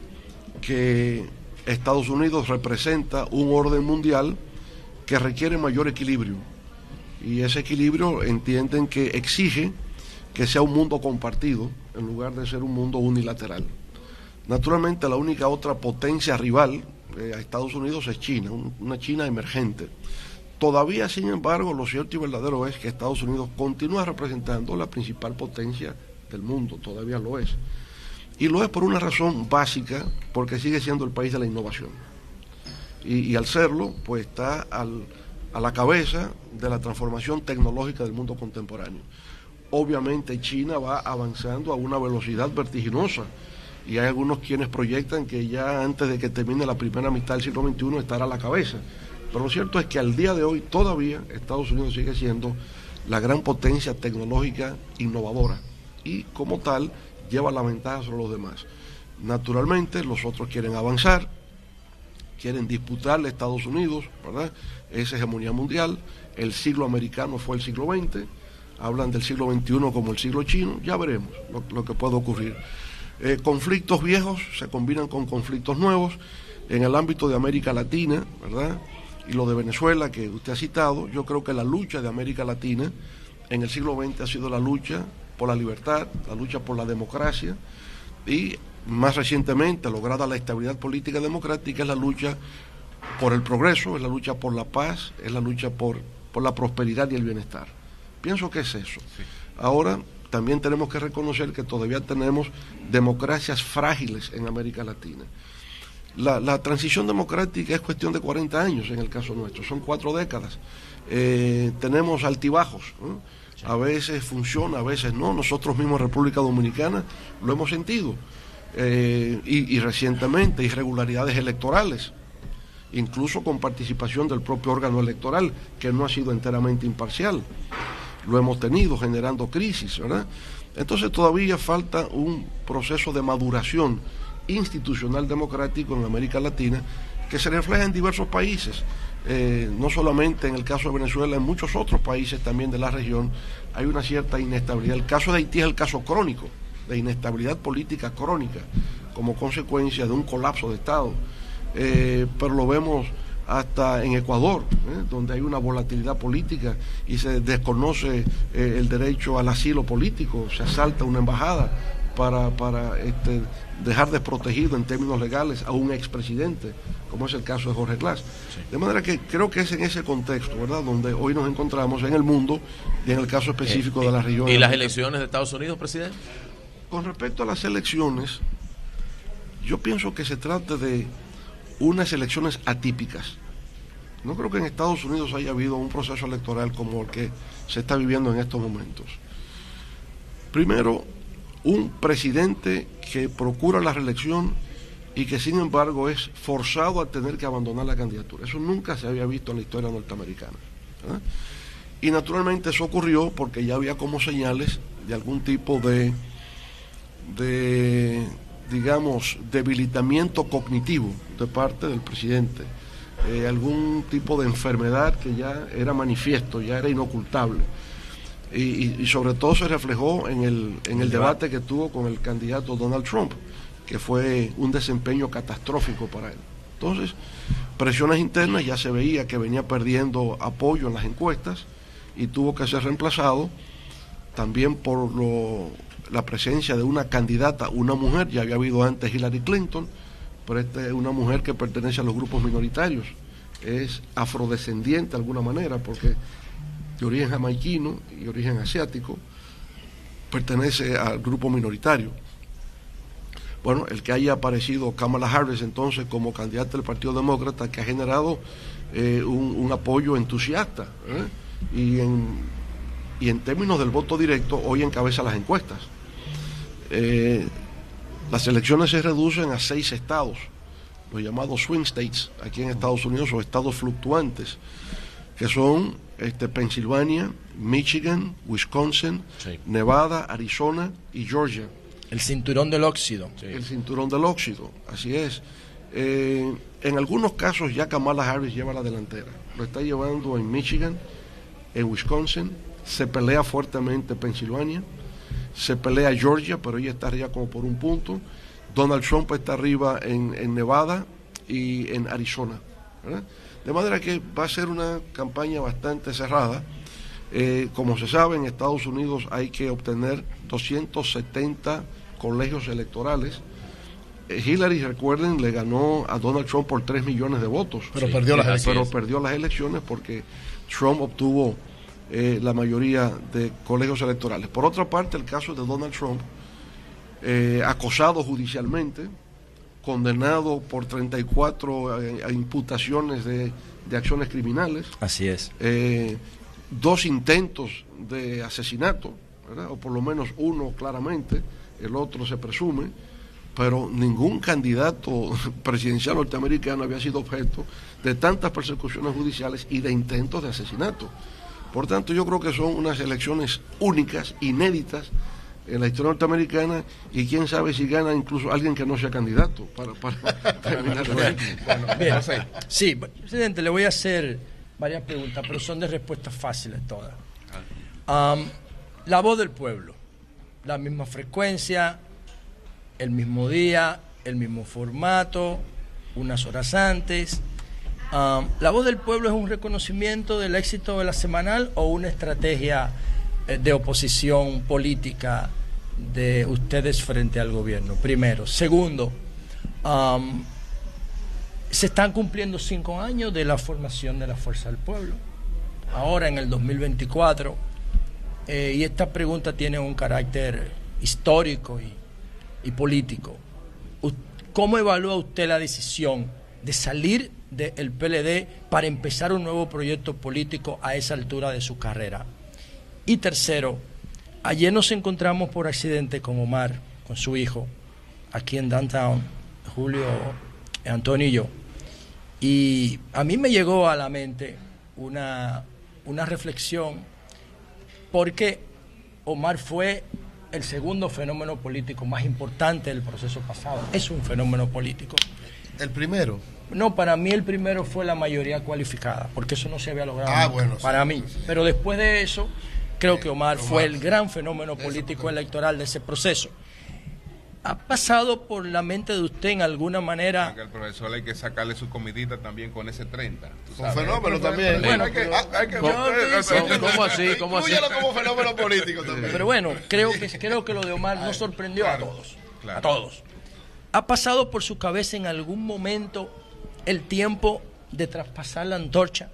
que Estados Unidos representa un orden mundial que requiere mayor equilibrio, y ese equilibrio entienden que exige que sea un mundo compartido en lugar de ser un mundo unilateral. Naturalmente la única otra potencia rival a Estados Unidos es China, una China emergente. Todavía, sin embargo, lo cierto y verdadero es que Estados Unidos continúa representando la principal potencia del mundo, todavía lo es. Y lo es por una razón básica, porque sigue siendo el país de la innovación. Y al serlo, pues está a la cabeza de la transformación tecnológica del mundo contemporáneo. Obviamente China va avanzando a una velocidad vertiginosa, y hay algunos quienes proyectan que ya antes de que termine la primera mitad del siglo XXI estará a la cabeza. Pero lo cierto es que al día de hoy todavía Estados Unidos sigue siendo la gran potencia tecnológica innovadora, y como tal lleva la ventaja sobre los demás. Naturalmente los otros quieren avanzar, quieren disputarle a Estados Unidos, ¿verdad?, esa hegemonía mundial. El siglo americano fue el siglo XX, hablan del siglo XXI como el siglo chino, ya veremos lo que puede ocurrir. Conflictos viejos se combinan con conflictos nuevos en el ámbito de América Latina, ¿verdad?, y lo de Venezuela que usted ha citado. Yo creo que la lucha de América Latina en el siglo XX ha sido la lucha por la libertad, la lucha por la democracia, y más recientemente, lograda la estabilidad política democrática, es la lucha por el progreso, es la lucha por la paz, es la lucha por la prosperidad y el bienestar. Pienso que es eso. Sí. Ahora, también tenemos que reconocer que todavía tenemos democracias frágiles en América Latina. La transición democrática es cuestión de 40 años en el caso nuestro, son 4 décadas. Tenemos altibajos, ¿no? Sí. A veces funciona, a veces no. Nosotros mismos en República Dominicana lo hemos sentido. Y recientemente irregularidades electorales, incluso con participación del propio órgano electoral, que no ha sido enteramente imparcial. Lo hemos tenido generando crisis, ¿verdad? Entonces todavía falta un proceso de maduración institucional democrático en América Latina que se refleja en diversos países, no solamente en el caso de Venezuela, en muchos otros países también de la región hay una cierta inestabilidad. El caso de Haití es el caso crónico de inestabilidad política crónica como consecuencia de un colapso de Estado, pero lo vemos hasta en Ecuador, donde hay una volatilidad política y se desconoce el derecho al asilo político, se asalta una embajada para dejar desprotegido en términos legales a un expresidente, como es el caso de Jorge Glass. Sí. De manera que creo que es en ese contexto, ¿verdad?, donde hoy nos encontramos en el mundo y en el caso específico de la región. ¿Y las elecciones de Estados Unidos, presidente? Con respecto a las elecciones, yo pienso que se trata de unas elecciones atípicas. No creo que en Estados Unidos haya habido un proceso electoral como el que se está viviendo en estos momentos. Primero, un presidente que procura la reelección y que sin embargo es forzado a tener que abandonar la candidatura. Eso nunca se había visto en la historia norteamericana, ¿eh? Y naturalmente eso ocurrió porque ya había como señales de algún tipo de digamos, debilitamiento cognitivo de parte del presidente, algún tipo de enfermedad que ya era manifiesto, ya era inocultable. Y sobre todo se reflejó en el debate que tuvo con el candidato Donald Trump, que fue un desempeño catastrófico para él. Entonces, presiones internas, ya se veía que venía perdiendo apoyo en las encuestas y tuvo que ser reemplazado también por la presencia de una candidata, una mujer. Ya había habido antes Hillary Clinton, pero esta es una mujer que pertenece a los grupos minoritarios, es afrodescendiente de alguna manera, porque de origen jamaiquino y origen asiático, pertenece al grupo minoritario. Bueno, el que haya aparecido Kamala Harris entonces como candidata del Partido Demócrata, que ha generado un apoyo entusiasta, y y en términos del voto directo hoy encabeza las encuestas. Las elecciones se reducen a 6 estados, los llamados swing states aquí en Estados Unidos, o estados fluctuantes, que son Pensilvania, Michigan, Wisconsin, sí, Nevada, Arizona y Georgia. El cinturón del óxido. Sí. El cinturón del óxido, así es. En algunos casos ya Kamala Harris lleva la delantera. Lo está llevando en Michigan, en Wisconsin, se pelea fuertemente Pensilvania, se pelea Georgia, pero ella está arriba como por un punto. Donald Trump está arriba en Nevada y en Arizona, ¿verdad? De manera que va a ser una campaña bastante cerrada. Como se sabe, en Estados Unidos hay que obtener 270 colegios electorales. Hillary, recuerden, le ganó a Donald Trump por 3 millones de votos. Pero perdió las elecciones. Pero perdió las elecciones porque Trump obtuvo la mayoría de colegios electorales. Por otra parte, el caso de Donald Trump, acosado judicialmente, condenado por 34 imputaciones de acciones criminales. Así es. 2 intentos de asesinato, ¿verdad? O por lo menos uno claramente, el otro se presume, pero ningún candidato presidencial norteamericano había sido objeto de tantas persecuciones judiciales y de intentos de asesinato. Por tanto, yo creo que son unas elecciones únicas, inéditas en la historia norteamericana, y quién sabe si gana incluso alguien que no sea candidato para terminar el Bien, sí, presidente, le voy a hacer varias preguntas, pero son de respuestas fáciles todas. La voz del pueblo, la misma frecuencia, el mismo día, el mismo formato, unas horas antes. ¿La voz del pueblo es un reconocimiento del éxito de la semanal o una estrategia de oposición política de ustedes frente al gobierno? Primero. Segundo, se están cumpliendo 5 años de la formación de la Fuerza del Pueblo, ahora en el 2024, y esta pregunta tiene un carácter histórico y político. ¿Cómo evalúa usted la decisión de salir del PLD para empezar un nuevo proyecto político a esa altura de su carrera? Y tercero, ayer nos encontramos por accidente con Omar, con su hijo, aquí en Downtown, Julio, Antonio y yo. Y a mí me llegó a la mente una reflexión, porque Omar fue el segundo fenómeno político más importante del proceso pasado. Es un fenómeno político. ¿El primero? No, para mí el primero fue la mayoría cualificada, porque eso no se había logrado bueno, para sí, mí. sí. Pero después de eso, creo que Omar fue el gran fenómeno político electoral de ese proceso. ¿Ha pasado por la mente de usted en alguna manera? Al profesor hay que sacarle su comidita también con ese 30. Un fenómeno también. Bueno, ¿Cómo así? ¿Cómo así? Inclúyelo como fenómeno político también. Pero bueno, creo que lo de Omar nos sorprendió a todos. A todos. ¿Ha pasado por su cabeza en algún momento el tiempo de traspasar la antorcha?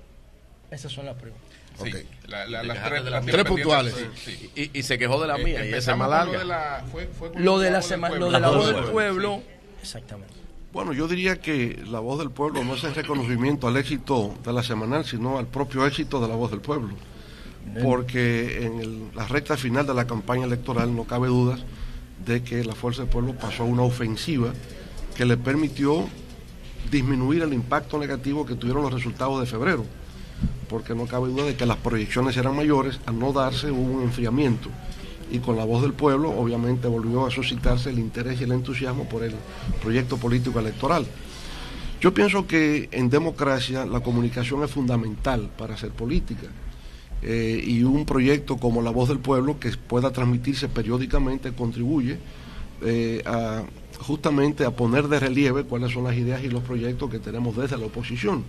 Esas son las preguntas. Sí, Okay. las tres puntuales. Sí. Y se quejó de la mía, y esa es más larga. Lo de la voz del pueblo, sí. Exactamente. Bueno, yo diría que la voz del pueblo no es el reconocimiento al éxito de la semanal, sino al propio éxito de la voz del pueblo. Porque en la recta final de la campaña electoral no cabe dudas de que la Fuerza del Pueblo pasó a una ofensiva que le permitió disminuir el impacto negativo que tuvieron los resultados de febrero, porque no cabe duda de que las proyecciones eran mayores. Al no darse hubo un enfriamiento, y con la voz del pueblo obviamente volvió a suscitarse el interés y el entusiasmo por el proyecto político electoral. Yo pienso que en democracia la comunicación es fundamental para hacer política, y un proyecto como La Voz del Pueblo, que pueda transmitirse periódicamente, contribuye justamente a poner de relieve cuáles son las ideas y los proyectos que tenemos desde la oposición,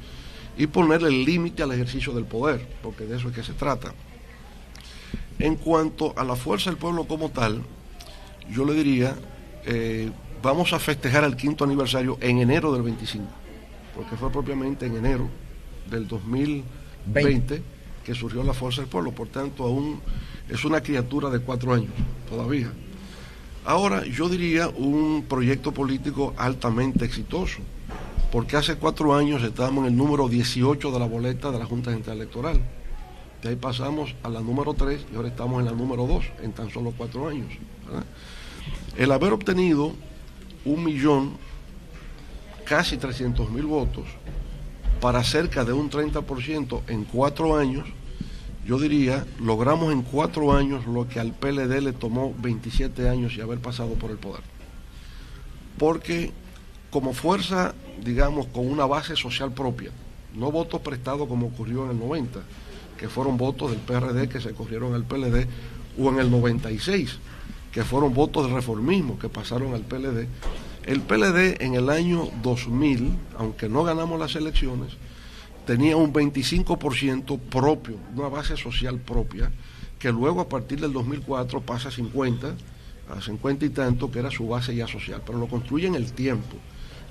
y ponerle el límite al ejercicio del poder, porque de eso es que se trata. En cuanto a la Fuerza del Pueblo como tal, yo le diría, vamos a festejar el 5º aniversario en enero del 25, porque fue propiamente en enero del 2020 que surgió la Fuerza del Pueblo. Por tanto, aún es una criatura de 4 años todavía. Ahora, yo diría un proyecto político altamente exitoso, porque hace 4 años estábamos en el número 18 de la boleta de la Junta Central Electoral. De ahí pasamos a la número 3 y ahora estamos en la número 2 en tan solo 4 años, ¿verdad? El haber obtenido 1.000.000, casi 300.000 votos, para cerca de un 30% en 4 años, yo diría, logramos en 4 años lo que al PLD le tomó 27 años y haber pasado por el poder. Porque como fuerza, digamos, con una base social propia, no votos prestados como ocurrió en el 90, que fueron votos del PRD que se corrieron al PLD, o en el 96, que fueron votos de reformismo que pasaron al PLD. El PLD en el año 2000, aunque no ganamos las elecciones, tenía un 25% propio, una base social propia, que luego a partir del 2004 pasa a 50 y tanto, que era su base ya social, pero lo construye en el tiempo.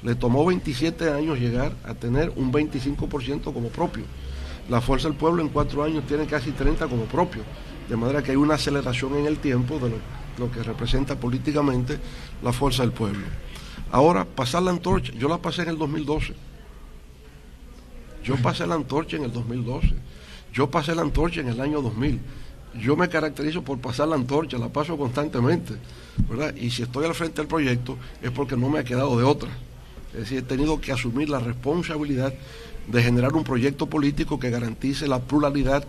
Le tomó 27 años llegar a tener un 25% como propio. La Fuerza del Pueblo en 4 años tiene casi 30 como propio, de manera que hay una aceleración en el tiempo de lo que representa políticamente la Fuerza del Pueblo. Ahora, pasar la antorcha, yo la pasé en el 2012. Yo pasé la antorcha en el 2012. Yo pasé la antorcha en el año 2000. Yo me caracterizo por pasar la antorcha, la paso constantemente, ¿verdad? Y si estoy al frente del proyecto es porque no me ha quedado de otra. Es decir, he tenido que asumir la responsabilidad de generar un proyecto político que garantice la pluralidad,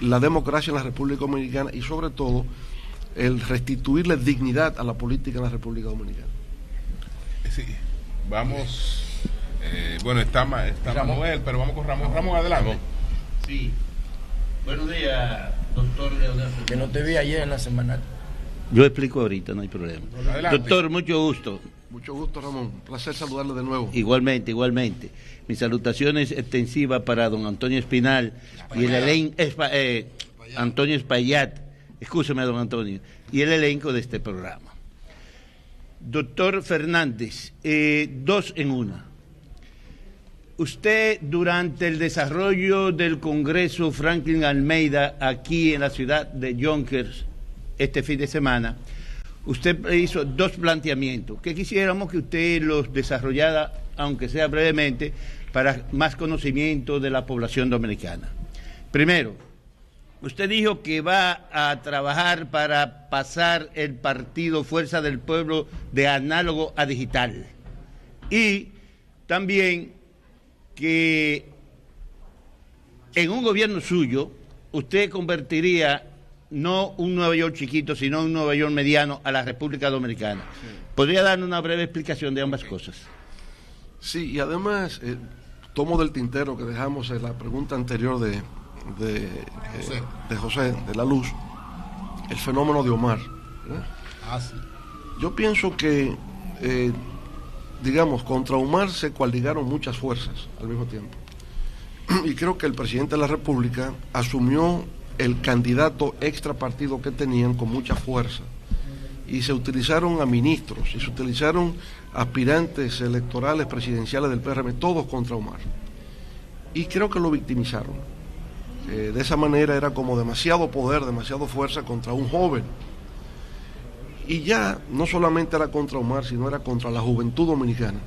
la democracia en la República Dominicana y sobre todo el restituirle dignidad a la política en la República Dominicana. Sí, vamos, bueno, está Manuel, pero vamos con Ramón. Ramón, adelante. Sí, buenos días, doctor Leonardo. Que no te vi ayer en la semanal. Yo explico ahorita, no hay problema. Adelante. Doctor, mucho gusto. Mucho gusto, Ramón. Un placer saludarle de nuevo. Igualmente, igualmente. Mis salutaciones extensivas para don Antonio Espinal y el elenco, Antonio Espaillat, escúcheme, don Antonio, y el elenco de este programa. Doctor Fernández, 2 en 1. Usted, durante el desarrollo del Congreso Franklin Almeida aquí en la ciudad de Yonkers este fin de semana, usted hizo 2 planteamientos que quisiéramos que usted los desarrollara, aunque sea brevemente, para más conocimiento de la población dominicana. Primero, usted dijo que va a trabajar para pasar el partido Fuerza del Pueblo de análogo a digital. Y también que en un gobierno suyo usted convertiría no un Nueva York chiquito, sino un Nueva York mediano a la República Dominicana. Sí. ¿Podría darnos una breve explicación de ambas cosas? Sí, y además tomo del tintero que dejamos en la pregunta anterior de José de la Luz, el fenómeno de Omar. Sí. Yo pienso que, digamos, contra Omar se coaligaron muchas fuerzas al mismo tiempo. Y creo que el presidente de la República asumió el candidato extra partido que tenían con mucha fuerza. Y se utilizaron a ministros, y se utilizaron aspirantes electorales presidenciales del PRM, todos contra Omar. Y creo que lo victimizaron. De esa manera era como demasiado poder, demasiado fuerza contra un joven. Y ya no solamente era contra Omar, sino era contra la juventud dominicana.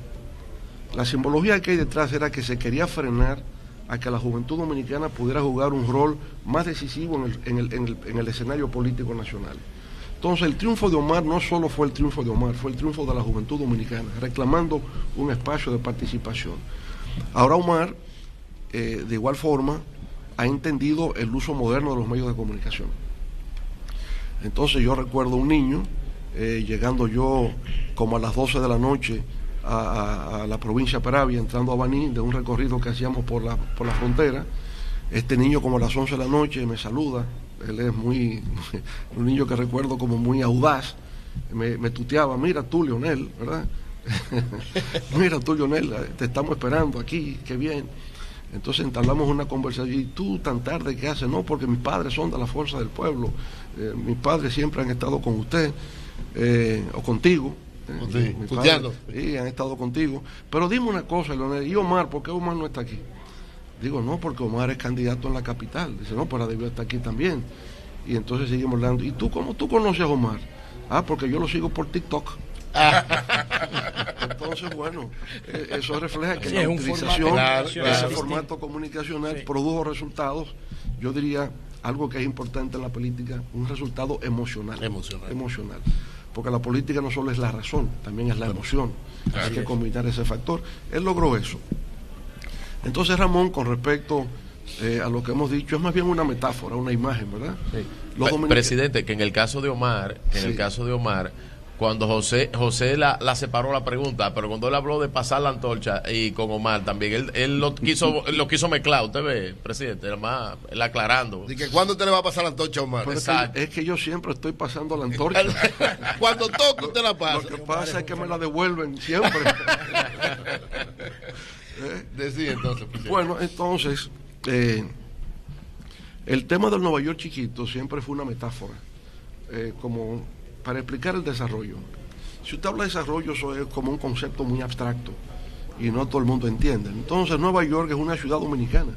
La simbología que hay detrás era que se quería frenar a que la juventud dominicana pudiera jugar un rol más decisivo en el escenario político nacional. Entonces el triunfo de Omar no solo fue el triunfo de Omar, fue el triunfo de la juventud dominicana, reclamando un espacio de participación. Ahora Omar, de igual forma, ha entendido el uso moderno de los medios de comunicación. Entonces yo recuerdo un niño, llegando yo como a las 12 de la noche a la provincia de Peravia, entrando a Baní, de un recorrido que hacíamos por la frontera. Este niño como a las 11 de la noche me saluda, él es un niño que recuerdo como muy audaz, me tuteaba, mira tú Leonel, ¿verdad? Mira tú Leonel, te estamos esperando aquí, qué bien. Entonces entablamos una conversación, y tú tan tarde, ¿qué haces? No, porque mis padres son de la Fuerza del Pueblo, mis padres siempre han estado con usted, o contigo. Sí, han estado contigo. Pero dime una cosa, Leonel, ¿y Omar? ¿Por qué Omar no está aquí? Digo, no, porque Omar es candidato en la capital. Dice, no, pero debió estar aquí también. Y entonces seguimos hablando. ¿Y tú cómo tú conoces a Omar? Ah, porque yo lo sigo por TikTok. Entonces, bueno, eso refleja que la utilización de ese formato comunicacional produjo resultados, yo diría, algo que es importante en la política, un resultado emocional. Porque la política no solo es la razón, también es la emoción. Hay que combinar ese factor. Él logró eso. Entonces, Ramón, con respecto a lo que hemos dicho, es más bien una metáfora, una imagen, ¿verdad? Sí. Presidente, que en el caso de Omar, cuando José la separó la pregunta, pero cuando él habló de pasar la antorcha y con Omar también, él lo quiso mezclar, usted ve, presidente, además, él aclarando. ¿Y que cuándo usted le va a pasar la antorcha a Omar? Es que yo siempre estoy pasando la antorcha. Cuando toca usted la pasa. Lo que pasa es que me la devuelven siempre. Decía entonces, presidente. Bueno, entonces, el tema del Nueva York chiquito siempre fue una metáfora, como para explicar el desarrollo. Si usted habla de desarrollo, eso es como un concepto muy abstracto y no todo el mundo entiende. Entonces, Nueva York es una ciudad dominicana.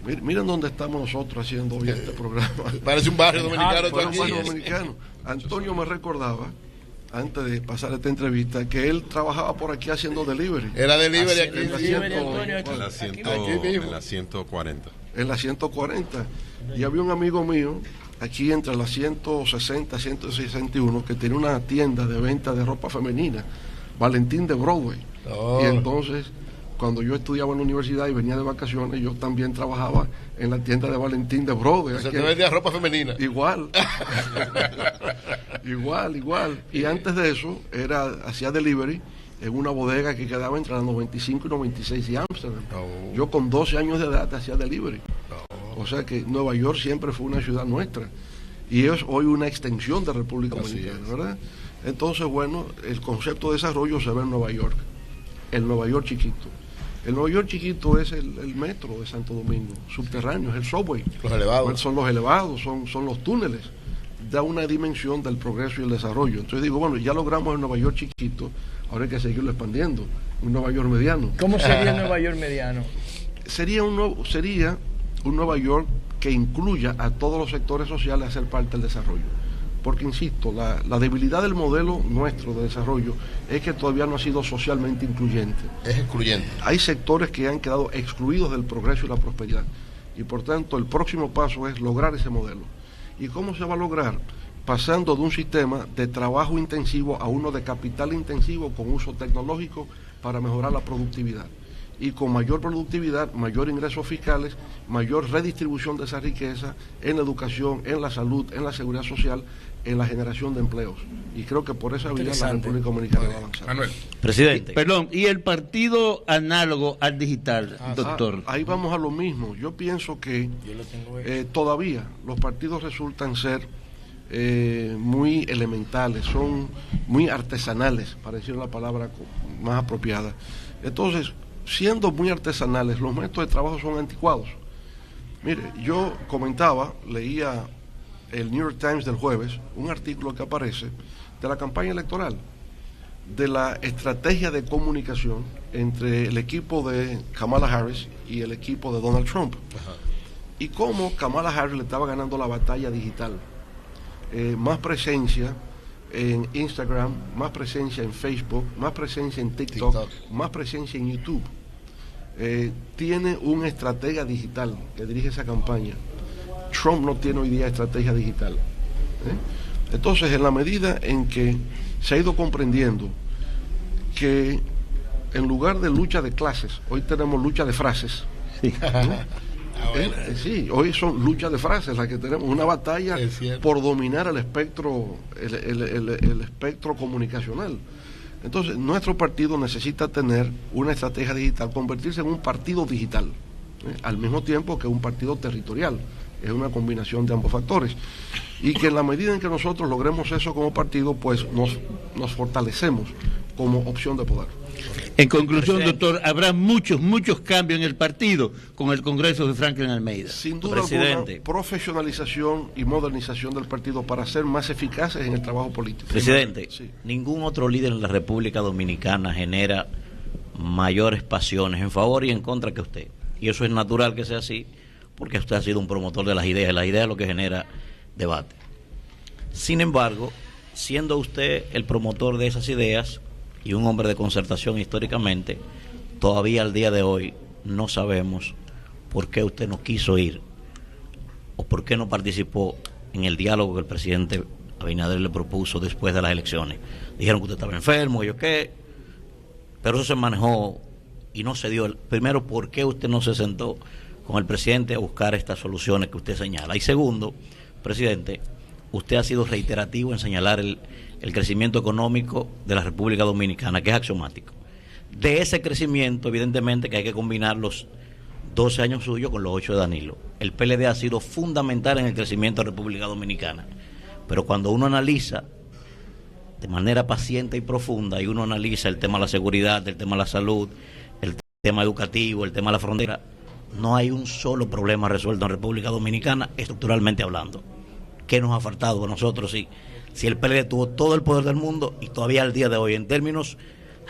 Miren dónde estamos nosotros haciendo hoy este programa. Parece un barrio dominicano. Antonio me recordaba, antes de pasar esta entrevista, que él trabajaba por aquí haciendo delivery. Era delivery aquí. En la 140. En la 140. Y había un amigo mío, aquí entre las 160 y 161, que tenía una tienda de venta de ropa femenina, Valentín de Broadway. Y entonces, cuando yo estudiaba en la universidad y venía de vacaciones, yo también trabajaba en la tienda de Valentín de Broadway. O sea, ¿te vendía ropa femenina? Igual. igual. Y antes de eso, hacía delivery en una bodega que quedaba entre las 95 y 96 y Ámsterdam. Yo con 12 años de edad hacía delivery. O sea que Nueva York siempre fue una ciudad nuestra. Y es hoy una extensión de República Dominicana, ¿verdad? Entonces, bueno, el concepto de desarrollo se ve en Nueva York. El Nueva York chiquito. El Nueva York chiquito es el metro de Santo Domingo, subterráneo, es el subway. Los elevados. Son los elevados, son los túneles. Da una dimensión del progreso y el desarrollo. Entonces digo, bueno, ya logramos el Nueva York chiquito, ahora hay que seguirlo expandiendo. Un Nueva York mediano. ¿Cómo sería el Nueva York mediano? Sería un Nueva York que incluya a todos los sectores sociales a ser parte del desarrollo. Porque, insisto, la debilidad del modelo nuestro de desarrollo es que todavía no ha sido socialmente incluyente. Es excluyente. Hay sectores que han quedado excluidos del progreso y la prosperidad. Y por tanto, el próximo paso es lograr ese modelo. ¿Y cómo se va a lograr? Pasando de un sistema de trabajo intensivo a uno de capital intensivo con uso tecnológico para mejorar la productividad. Y con mayor productividad, mayor ingresos fiscales, mayor redistribución de esa riqueza en la educación, en la salud, en la seguridad social, en la generación de empleos. Y creo que por esa vía la República Dominicana va a avanzar. Manuel. Presidente. Perdón, ¿y el partido análogo al digital, doctor? Ahí vamos a lo mismo. Yo pienso que todavía los partidos resultan ser muy elementales, son muy artesanales, para decir la palabra más apropiada. Entonces, siendo muy artesanales, los métodos de trabajo son anticuados. Mire, yo leía el New York Times del jueves, un artículo que aparece de la campaña electoral, de la estrategia de comunicación entre el equipo de Kamala Harris y el equipo de Donald Trump. Ajá. Y cómo Kamala Harris le estaba ganando la batalla digital. Más presencia en Instagram, más presencia en Facebook, más presencia en TikTok. Más presencia en YouTube. Tiene un estratega digital que dirige esa campaña. Trump no tiene hoy día estrategia digital. Entonces, en la medida en que se ha ido comprendiendo que en lugar de lucha de clases, hoy tenemos lucha de frases. Sí. Sí, hoy son luchas de frases las que tenemos, una batalla por dominar el espectro, el espectro comunicacional. Entonces, nuestro partido necesita tener una estrategia digital, convertirse en un partido digital, al mismo tiempo que un partido territorial. Es una combinación de ambos factores. Y que en la medida en que nosotros logremos eso como partido, pues nos fortalecemos como opción de poder. En conclusión, doctor, habrá muchos cambios en el partido con el Congreso de Franklin Almeida. Sin duda alguna, profesionalización y modernización del partido para ser más eficaces en el trabajo político. Presidente, sí. Ningún otro líder en la República Dominicana genera mayores pasiones en favor y en contra que usted. Y eso es natural que sea así, porque usted ha sido un promotor de las ideas, y la idea es lo que genera debate. Sin embargo, siendo usted el promotor de esas ideas y un hombre de concertación históricamente, todavía al día de hoy no sabemos por qué usted no quiso ir o por qué no participó en el diálogo que el presidente Abinader le propuso después de las elecciones? Dijeron que usted estaba enfermo, yo qué, pero eso se manejó y no se dio. Primero, ¿por qué usted no se sentó con el presidente a buscar estas soluciones que usted señala? Y segundo, presidente, usted ha sido reiterativo en señalar el crecimiento económico de la República Dominicana, que es axiomático. De ese crecimiento, evidentemente, que hay que combinar los 12 años suyos con los 8 de Danilo. El PLD ha sido fundamental en el crecimiento de la República Dominicana. Pero cuando uno analiza de manera paciente y profunda, y uno analiza el tema de la seguridad, el tema de la salud, el tema educativo, el tema de la frontera, no hay un solo problema resuelto en República Dominicana, estructuralmente hablando. ¿Qué nos ha faltado a nosotros? Si el PLD tuvo todo el poder del mundo y todavía al día de hoy, en términos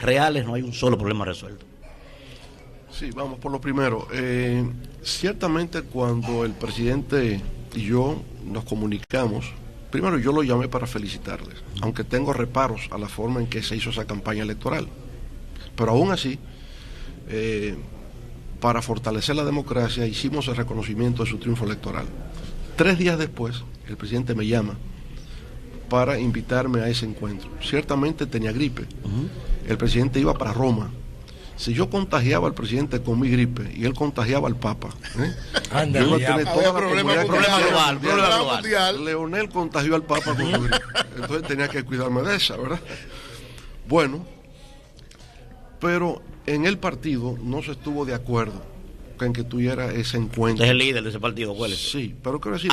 reales, no hay un solo problema resuelto. Sí, vamos por lo primero. Ciertamente cuando el presidente y yo nos comunicamos, primero yo lo llamé para felicitarles, aunque tengo reparos a la forma en que se hizo esa campaña electoral. Pero aún así, para fortalecer la democracia, hicimos el reconocimiento de su triunfo electoral. 3 días después, el presidente me llama para invitarme a ese encuentro. Ciertamente tenía gripe. El presidente iba para Roma. Si yo contagiaba al presidente con mi gripe y él contagiaba al Papa, yo iba a tener toda la problema global. Leonel contagió al Papa con su gripe. Entonces tenía que cuidarme de esa, ¿verdad? Bueno, pero en el partido no se estuvo de acuerdo en que tuviera ese encuentro. Usted es el líder de ese partido, ¿cuál es? Sí, pero quiero decir,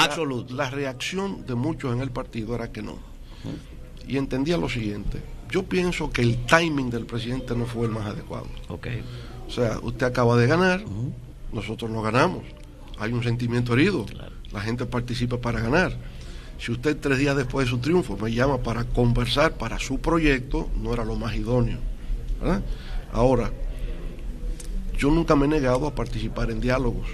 la reacción de muchos en el partido era que no. Y entendía lo siguiente: yo pienso que el timing del presidente no fue el más adecuado. Okay. O sea, usted acaba de ganar, nosotros no ganamos, hay un sentimiento herido, claro. La gente participa para ganar. Si usted 3 días después de su triunfo me llama para conversar para su proyecto, no era lo más idóneo, ¿verdad? Ahora, yo nunca me he negado a participar en diálogos,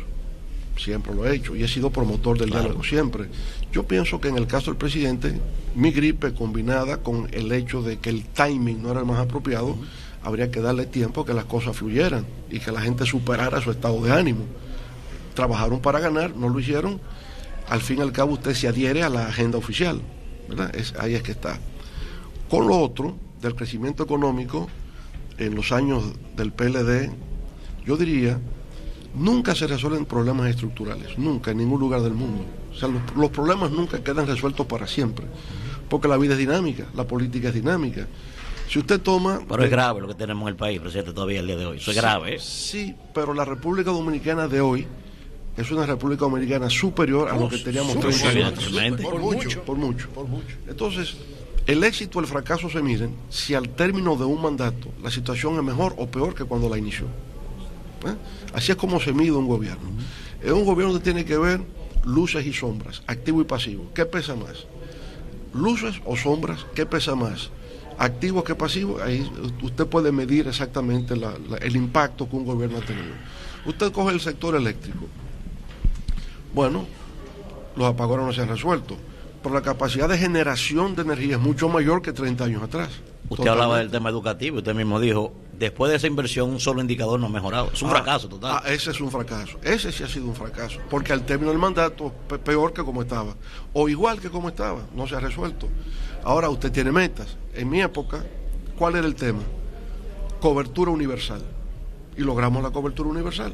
siempre lo he hecho y he sido promotor del diálogo siempre. Yo pienso que en el caso del presidente, mi gripe combinada con el hecho de que el timing no era el más apropiado, habría que darle tiempo a que las cosas fluyeran y que la gente superara su estado de ánimo. Trabajaron para ganar, no lo hicieron. Al fin y al cabo usted se adhiere a la agenda oficial, ¿verdad? Ahí es que está. Con lo otro, del crecimiento económico, en los años del PLD, yo diría, nunca se resuelven problemas estructurales, nunca, en ningún lugar del mundo. O sea, los problemas nunca quedan resueltos para siempre, porque la vida es dinámica, la política es dinámica. Si usted toma... Pero es grave lo que tenemos en el país, presidente, todavía el día de hoy. Eso es grave. Sí, pero la República Dominicana de hoy es una República Dominicana superior a lo que teníamos 30 años. Por mucho. Entonces, el éxito o el fracaso se miden si al término de un mandato la situación es mejor o peor que cuando la inició. Así es como se mide un gobierno. Es un gobierno que tiene que ver luces y sombras, activo y pasivo. ¿Qué pesa más? Luces o sombras, ¿qué pesa más? Activo que pasivo, ahí usted puede medir exactamente el impacto que un gobierno ha tenido. Usted coge el sector eléctrico. Bueno, los apagones no se han resuelto, pero la capacidad de generación de energía es mucho mayor que 30 años atrás. Usted hablaba del tema educativo, usted mismo dijo, después de esa inversión un solo indicador no ha mejorado. Es un fracaso total. Ese es un fracaso, ese sí ha sido un fracaso, porque al término del mandato, peor que como estaba, o igual que como estaba, no se ha resuelto. Ahora usted tiene metas. En mi época, ¿cuál era el tema? Cobertura universal. Y logramos la cobertura universal.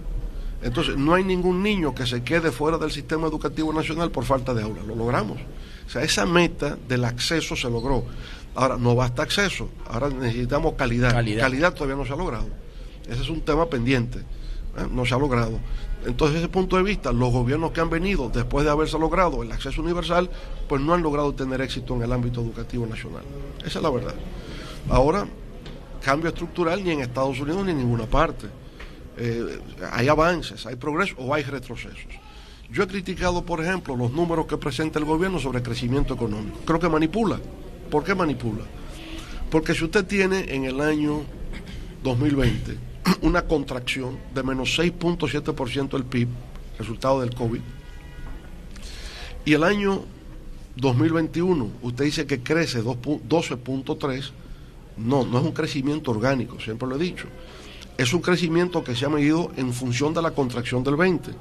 Entonces, no hay ningún niño que se quede fuera del sistema educativo nacional por falta de aula. Lo logramos. O sea, esa meta del acceso se logró. Ahora, no basta acceso. Ahora necesitamos calidad. Calidad todavía no se ha logrado. Ese es un tema pendiente. No se ha logrado. Entonces, desde ese punto de vista, los gobiernos que han venido después de haberse logrado el acceso universal, pues no han logrado tener éxito en el ámbito educativo nacional. Esa es la verdad. Ahora, cambio estructural ni en Estados Unidos ni en ninguna parte. Hay avances, hay progresos o hay retrocesos. Yo he criticado, por ejemplo, los números que presenta el gobierno sobre crecimiento económico. Creo que manipula. ¿Por qué manipula? Porque si usted tiene en el año 2020 una contracción de menos 6.7% del PIB, resultado del COVID, y el año 2021 usted dice que crece 12.3%, no es un crecimiento orgánico, siempre lo he dicho. Es un crecimiento que se ha medido en función de la contracción del 20.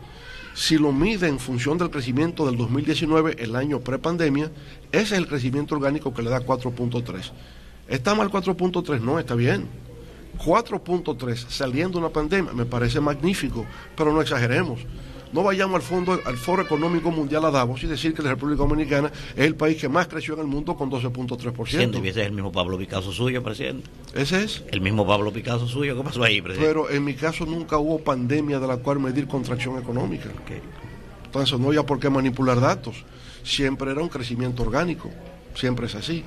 Si lo mide en función del crecimiento del 2019, el año prepandemia, ese es el crecimiento orgánico que le da 4.3. ¿Está mal 4.3? No, está bien. 4.3 saliendo de una pandemia me parece magnífico, pero no exageremos. No vayamos al Foro Económico Mundial a Davos y decir que la República Dominicana es el país que más creció en el mundo con 12.3%. Y ese es el mismo Pablo Picasso suyo, presidente. ¿Ese es? El mismo Pablo Picasso suyo. ¿Qué pasó ahí, presidente? Pero en mi caso nunca hubo pandemia de la cual medir contracción económica. Okay. Entonces no había por qué manipular datos. Siempre era un crecimiento orgánico. Siempre es así,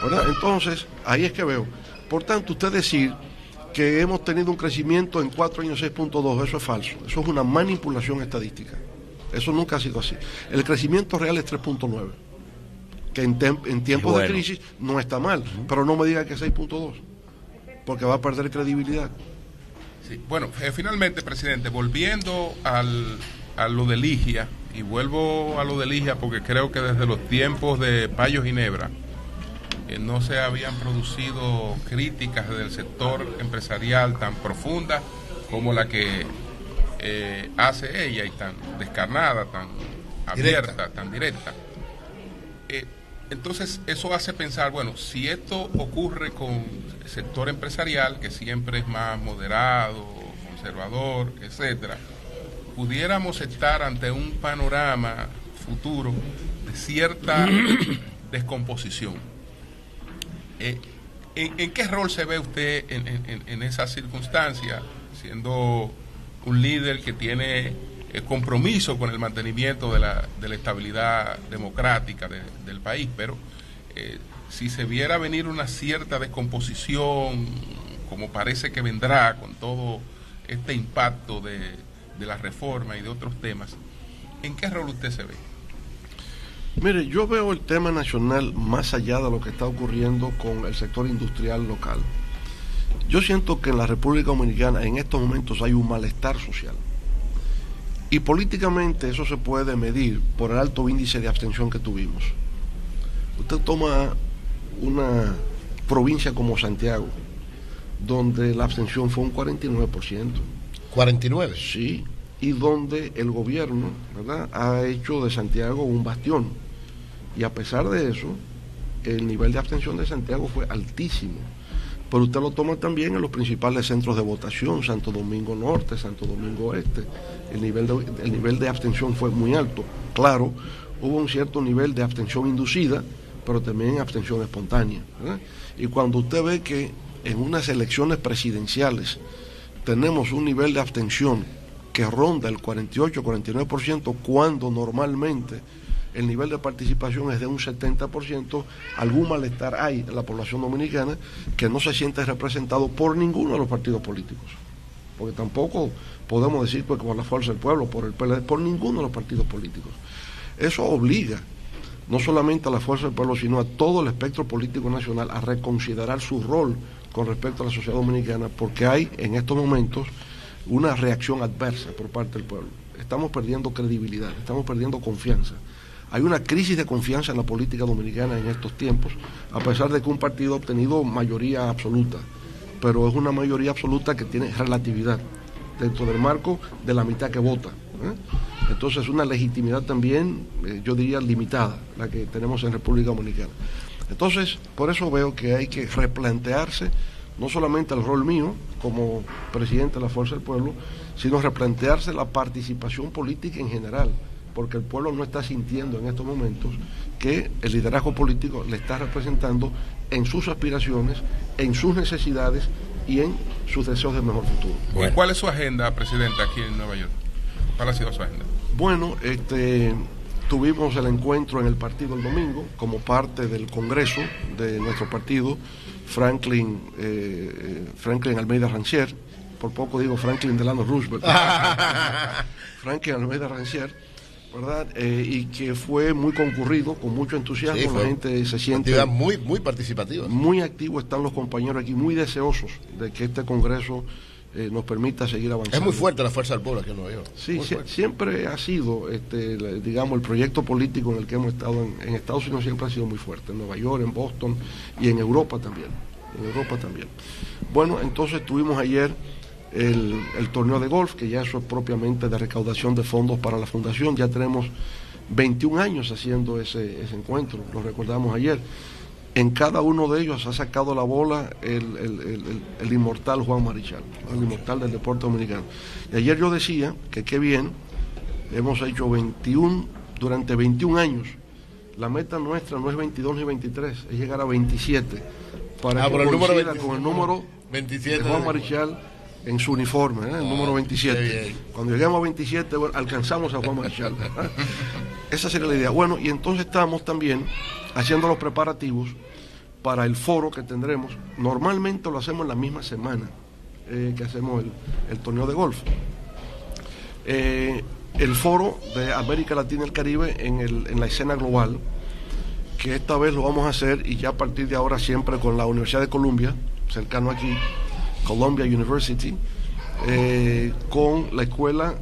¿verdad? Entonces, ahí es que veo. Por tanto, usted decir que hemos tenido un crecimiento en 4 años 6.2, eso es falso. Eso es una manipulación estadística. Eso nunca ha sido así. El crecimiento real es 3.9, que en tiempos de crisis no está mal, pero no me diga que es 6.2, porque va a perder credibilidad. Sí. Bueno, finalmente, presidente, volviendo a lo de Ligia, y vuelvo a lo de Ligia porque creo que desde los tiempos de Payo Ginebra no se habían producido críticas del sector empresarial tan profundas como la que hace ella, y tan descarnada, tan abierta, tan directa. Entonces eso hace pensar, bueno, si esto ocurre con el sector empresarial, que siempre es más moderado, conservador, etcétera, pudiéramos estar ante un panorama futuro de cierta descomposición. ¿En qué rol se ve usted en esas circunstancias, siendo un líder que tiene compromiso con el mantenimiento de la estabilidad democrática del país? Pero si se viera venir una cierta descomposición, como parece que vendrá con todo este impacto de la reforma y de otros temas, ¿en qué rol usted se ve? Mire, yo veo el tema nacional más allá de lo que está ocurriendo con el sector industrial local. Yo siento que en la República Dominicana en estos momentos hay un malestar social. Y políticamente eso se puede medir por el alto índice de abstención que tuvimos. Usted toma una provincia como Santiago, donde la abstención fue un 49%. ¿49? Sí, y donde el gobierno, ¿verdad?, ha hecho de Santiago un bastión. Y a pesar de eso, el nivel de abstención de Santiago fue altísimo. Pero usted lo toma también en los principales centros de votación, Santo Domingo Norte, Santo Domingo Este. El nivel de abstención fue muy alto. Claro, hubo un cierto nivel de abstención inducida, pero también abstención espontánea, ¿verdad? Y cuando usted ve que en unas elecciones presidenciales tenemos un nivel de abstención que ronda el 48-49%, cuando normalmente el nivel de participación es de un 70%, algún malestar hay en la población dominicana que no se siente representado por ninguno de los partidos políticos. Porque tampoco podemos decir pues por la Fuerza del Pueblo, por el PLD, por ninguno de los partidos políticos. Eso obliga no solamente a la Fuerza del Pueblo, sino a todo el espectro político nacional a reconsiderar su rol con respecto a la sociedad dominicana, porque hay en estos momentos una reacción adversa por parte del pueblo. Estamos perdiendo credibilidad, estamos perdiendo confianza. Hay una crisis de confianza en la política dominicana en estos tiempos, a pesar de que un partido ha obtenido mayoría absoluta, pero es una mayoría absoluta que tiene relatividad dentro del marco de la mitad que vota, ¿eh? Entonces es una legitimidad también, yo diría, limitada, la que tenemos en República Dominicana. Entonces, por eso veo que hay que replantearse no solamente el rol mío como presidente de la Fuerza del Pueblo, sino replantearse la participación política en general, porque el pueblo no está sintiendo en estos momentos que el liderazgo político le está representando en sus aspiraciones, en sus necesidades y en sus deseos de mejor futuro. Bueno. ¿Cuál es su agenda, presidente, aquí en Nueva York? ¿Cuál ha sido su agenda? Bueno, tuvimos el encuentro en el partido el domingo como parte del congreso de nuestro partido, Franklin Almeida Rancière, por poco digo Franklin Delano Roosevelt, Franklin Almeida Rancière, ¿verdad? Y que fue muy concurrido, con mucho entusiasmo, sí, la gente se siente actividad muy participativa, muy activo, están los compañeros aquí muy deseosos de que este congreso nos permita seguir avanzando. Es muy fuerte la Fuerza del Pueblo aquí en Nueva York. Sí, siempre ha sido, digamos, el proyecto político en el que hemos estado en Estados Unidos siempre ha sido muy fuerte, en Nueva York, en Boston y en Europa también. Bueno, entonces tuvimos ayer el torneo de golf, que ya eso es propiamente de recaudación de fondos para la fundación. Ya tenemos 21 años haciendo ese encuentro, lo recordamos ayer. En cada uno de ellos ha sacado la bola el inmortal Juan Marichal, el inmortal del deporte dominicano. Y ayer yo decía que qué bien, hemos hecho durante 21 años. La meta nuestra no es 22 ni 23, es llegar a 27, para que coincida con el número 27 de Juan Marichal en su uniforme, el número 27. Cuando lleguemos a 27, bueno, alcanzamos a Juan Marichal. Esa sería la idea. Bueno, y entonces estamos también haciendo los preparativos para el foro que tendremos. Normalmente lo hacemos en la misma semana que hacemos el torneo de golf. El foro de América Latina y el Caribe en la escena global, que esta vez lo vamos a hacer, y ya a partir de ahora siempre con la Universidad de Columbia, cercano aquí, Columbia University, con la Escuela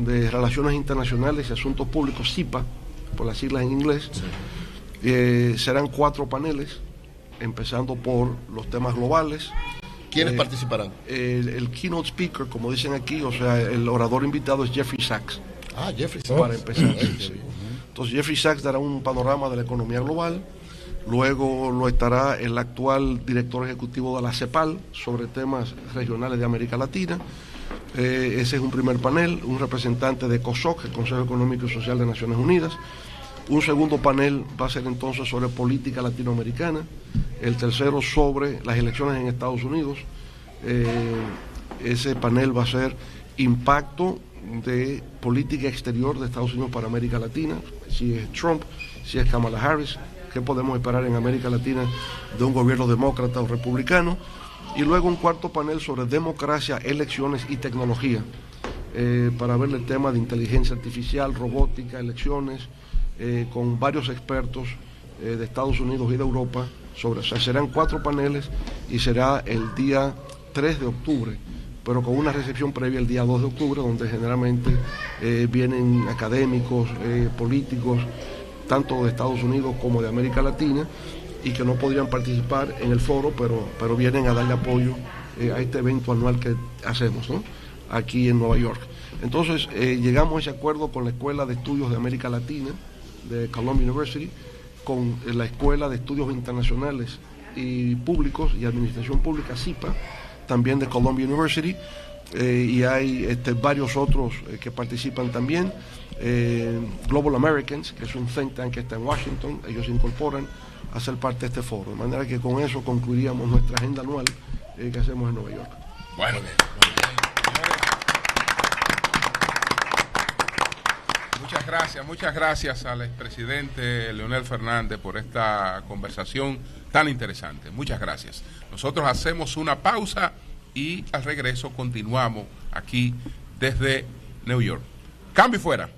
de Relaciones Internacionales y Asuntos Públicos, CIPA, por las siglas en inglés. Serán 4 paneles, empezando por los temas globales. ¿Quiénes participarán? El keynote speaker, como dicen aquí, o sea, el orador invitado es Jeffrey Sachs. Jeffrey Sachs. Para empezar. Sí. Entonces Jeffrey Sachs dará un panorama de la economía global. Luego lo estará el actual director ejecutivo de la CEPAL sobre temas regionales de América Latina. Ese es un primer panel, un representante de COSOC, el Consejo Económico y Social de Naciones Unidas. Un segundo panel va a ser entonces sobre política latinoamericana. El tercero sobre las elecciones en Estados Unidos. Ese panel va a ser impacto de política exterior de Estados Unidos para América Latina, si es Trump, si es Kamala Harris, qué podemos esperar en América Latina de un gobierno demócrata o republicano. Y luego un cuarto panel sobre democracia, elecciones y tecnología, para ver el tema de inteligencia artificial, robótica, elecciones, con varios expertos de Estados Unidos y de Europa. O sea, serán 4 paneles y será el día 3 de octubre, pero con una recepción previa el día 2 de octubre, donde generalmente vienen académicos, políticos, tanto de Estados Unidos como de América Latina, y que no podrían participar en el foro, pero vienen a darle apoyo a este evento anual que hacemos, ¿no?, aquí en Nueva York. Entonces llegamos a ese acuerdo con la Escuela de Estudios de América Latina de Columbia University, con la Escuela de Estudios Internacionales y Públicos y Administración Pública, CIPA, también de Columbia University, y hay varios otros que participan también. Global Americans, que es un think tank que está en Washington, ellos se incorporan a ser parte de este foro, de manera que con eso concluiríamos nuestra agenda anual que hacemos en Nueva York. Bueno, muchas gracias al expresidente Leonel Fernández por esta conversación tan interesante. Muchas gracias. Nosotros hacemos una pausa y al regreso continuamos aquí desde New York. Cambio y fuera.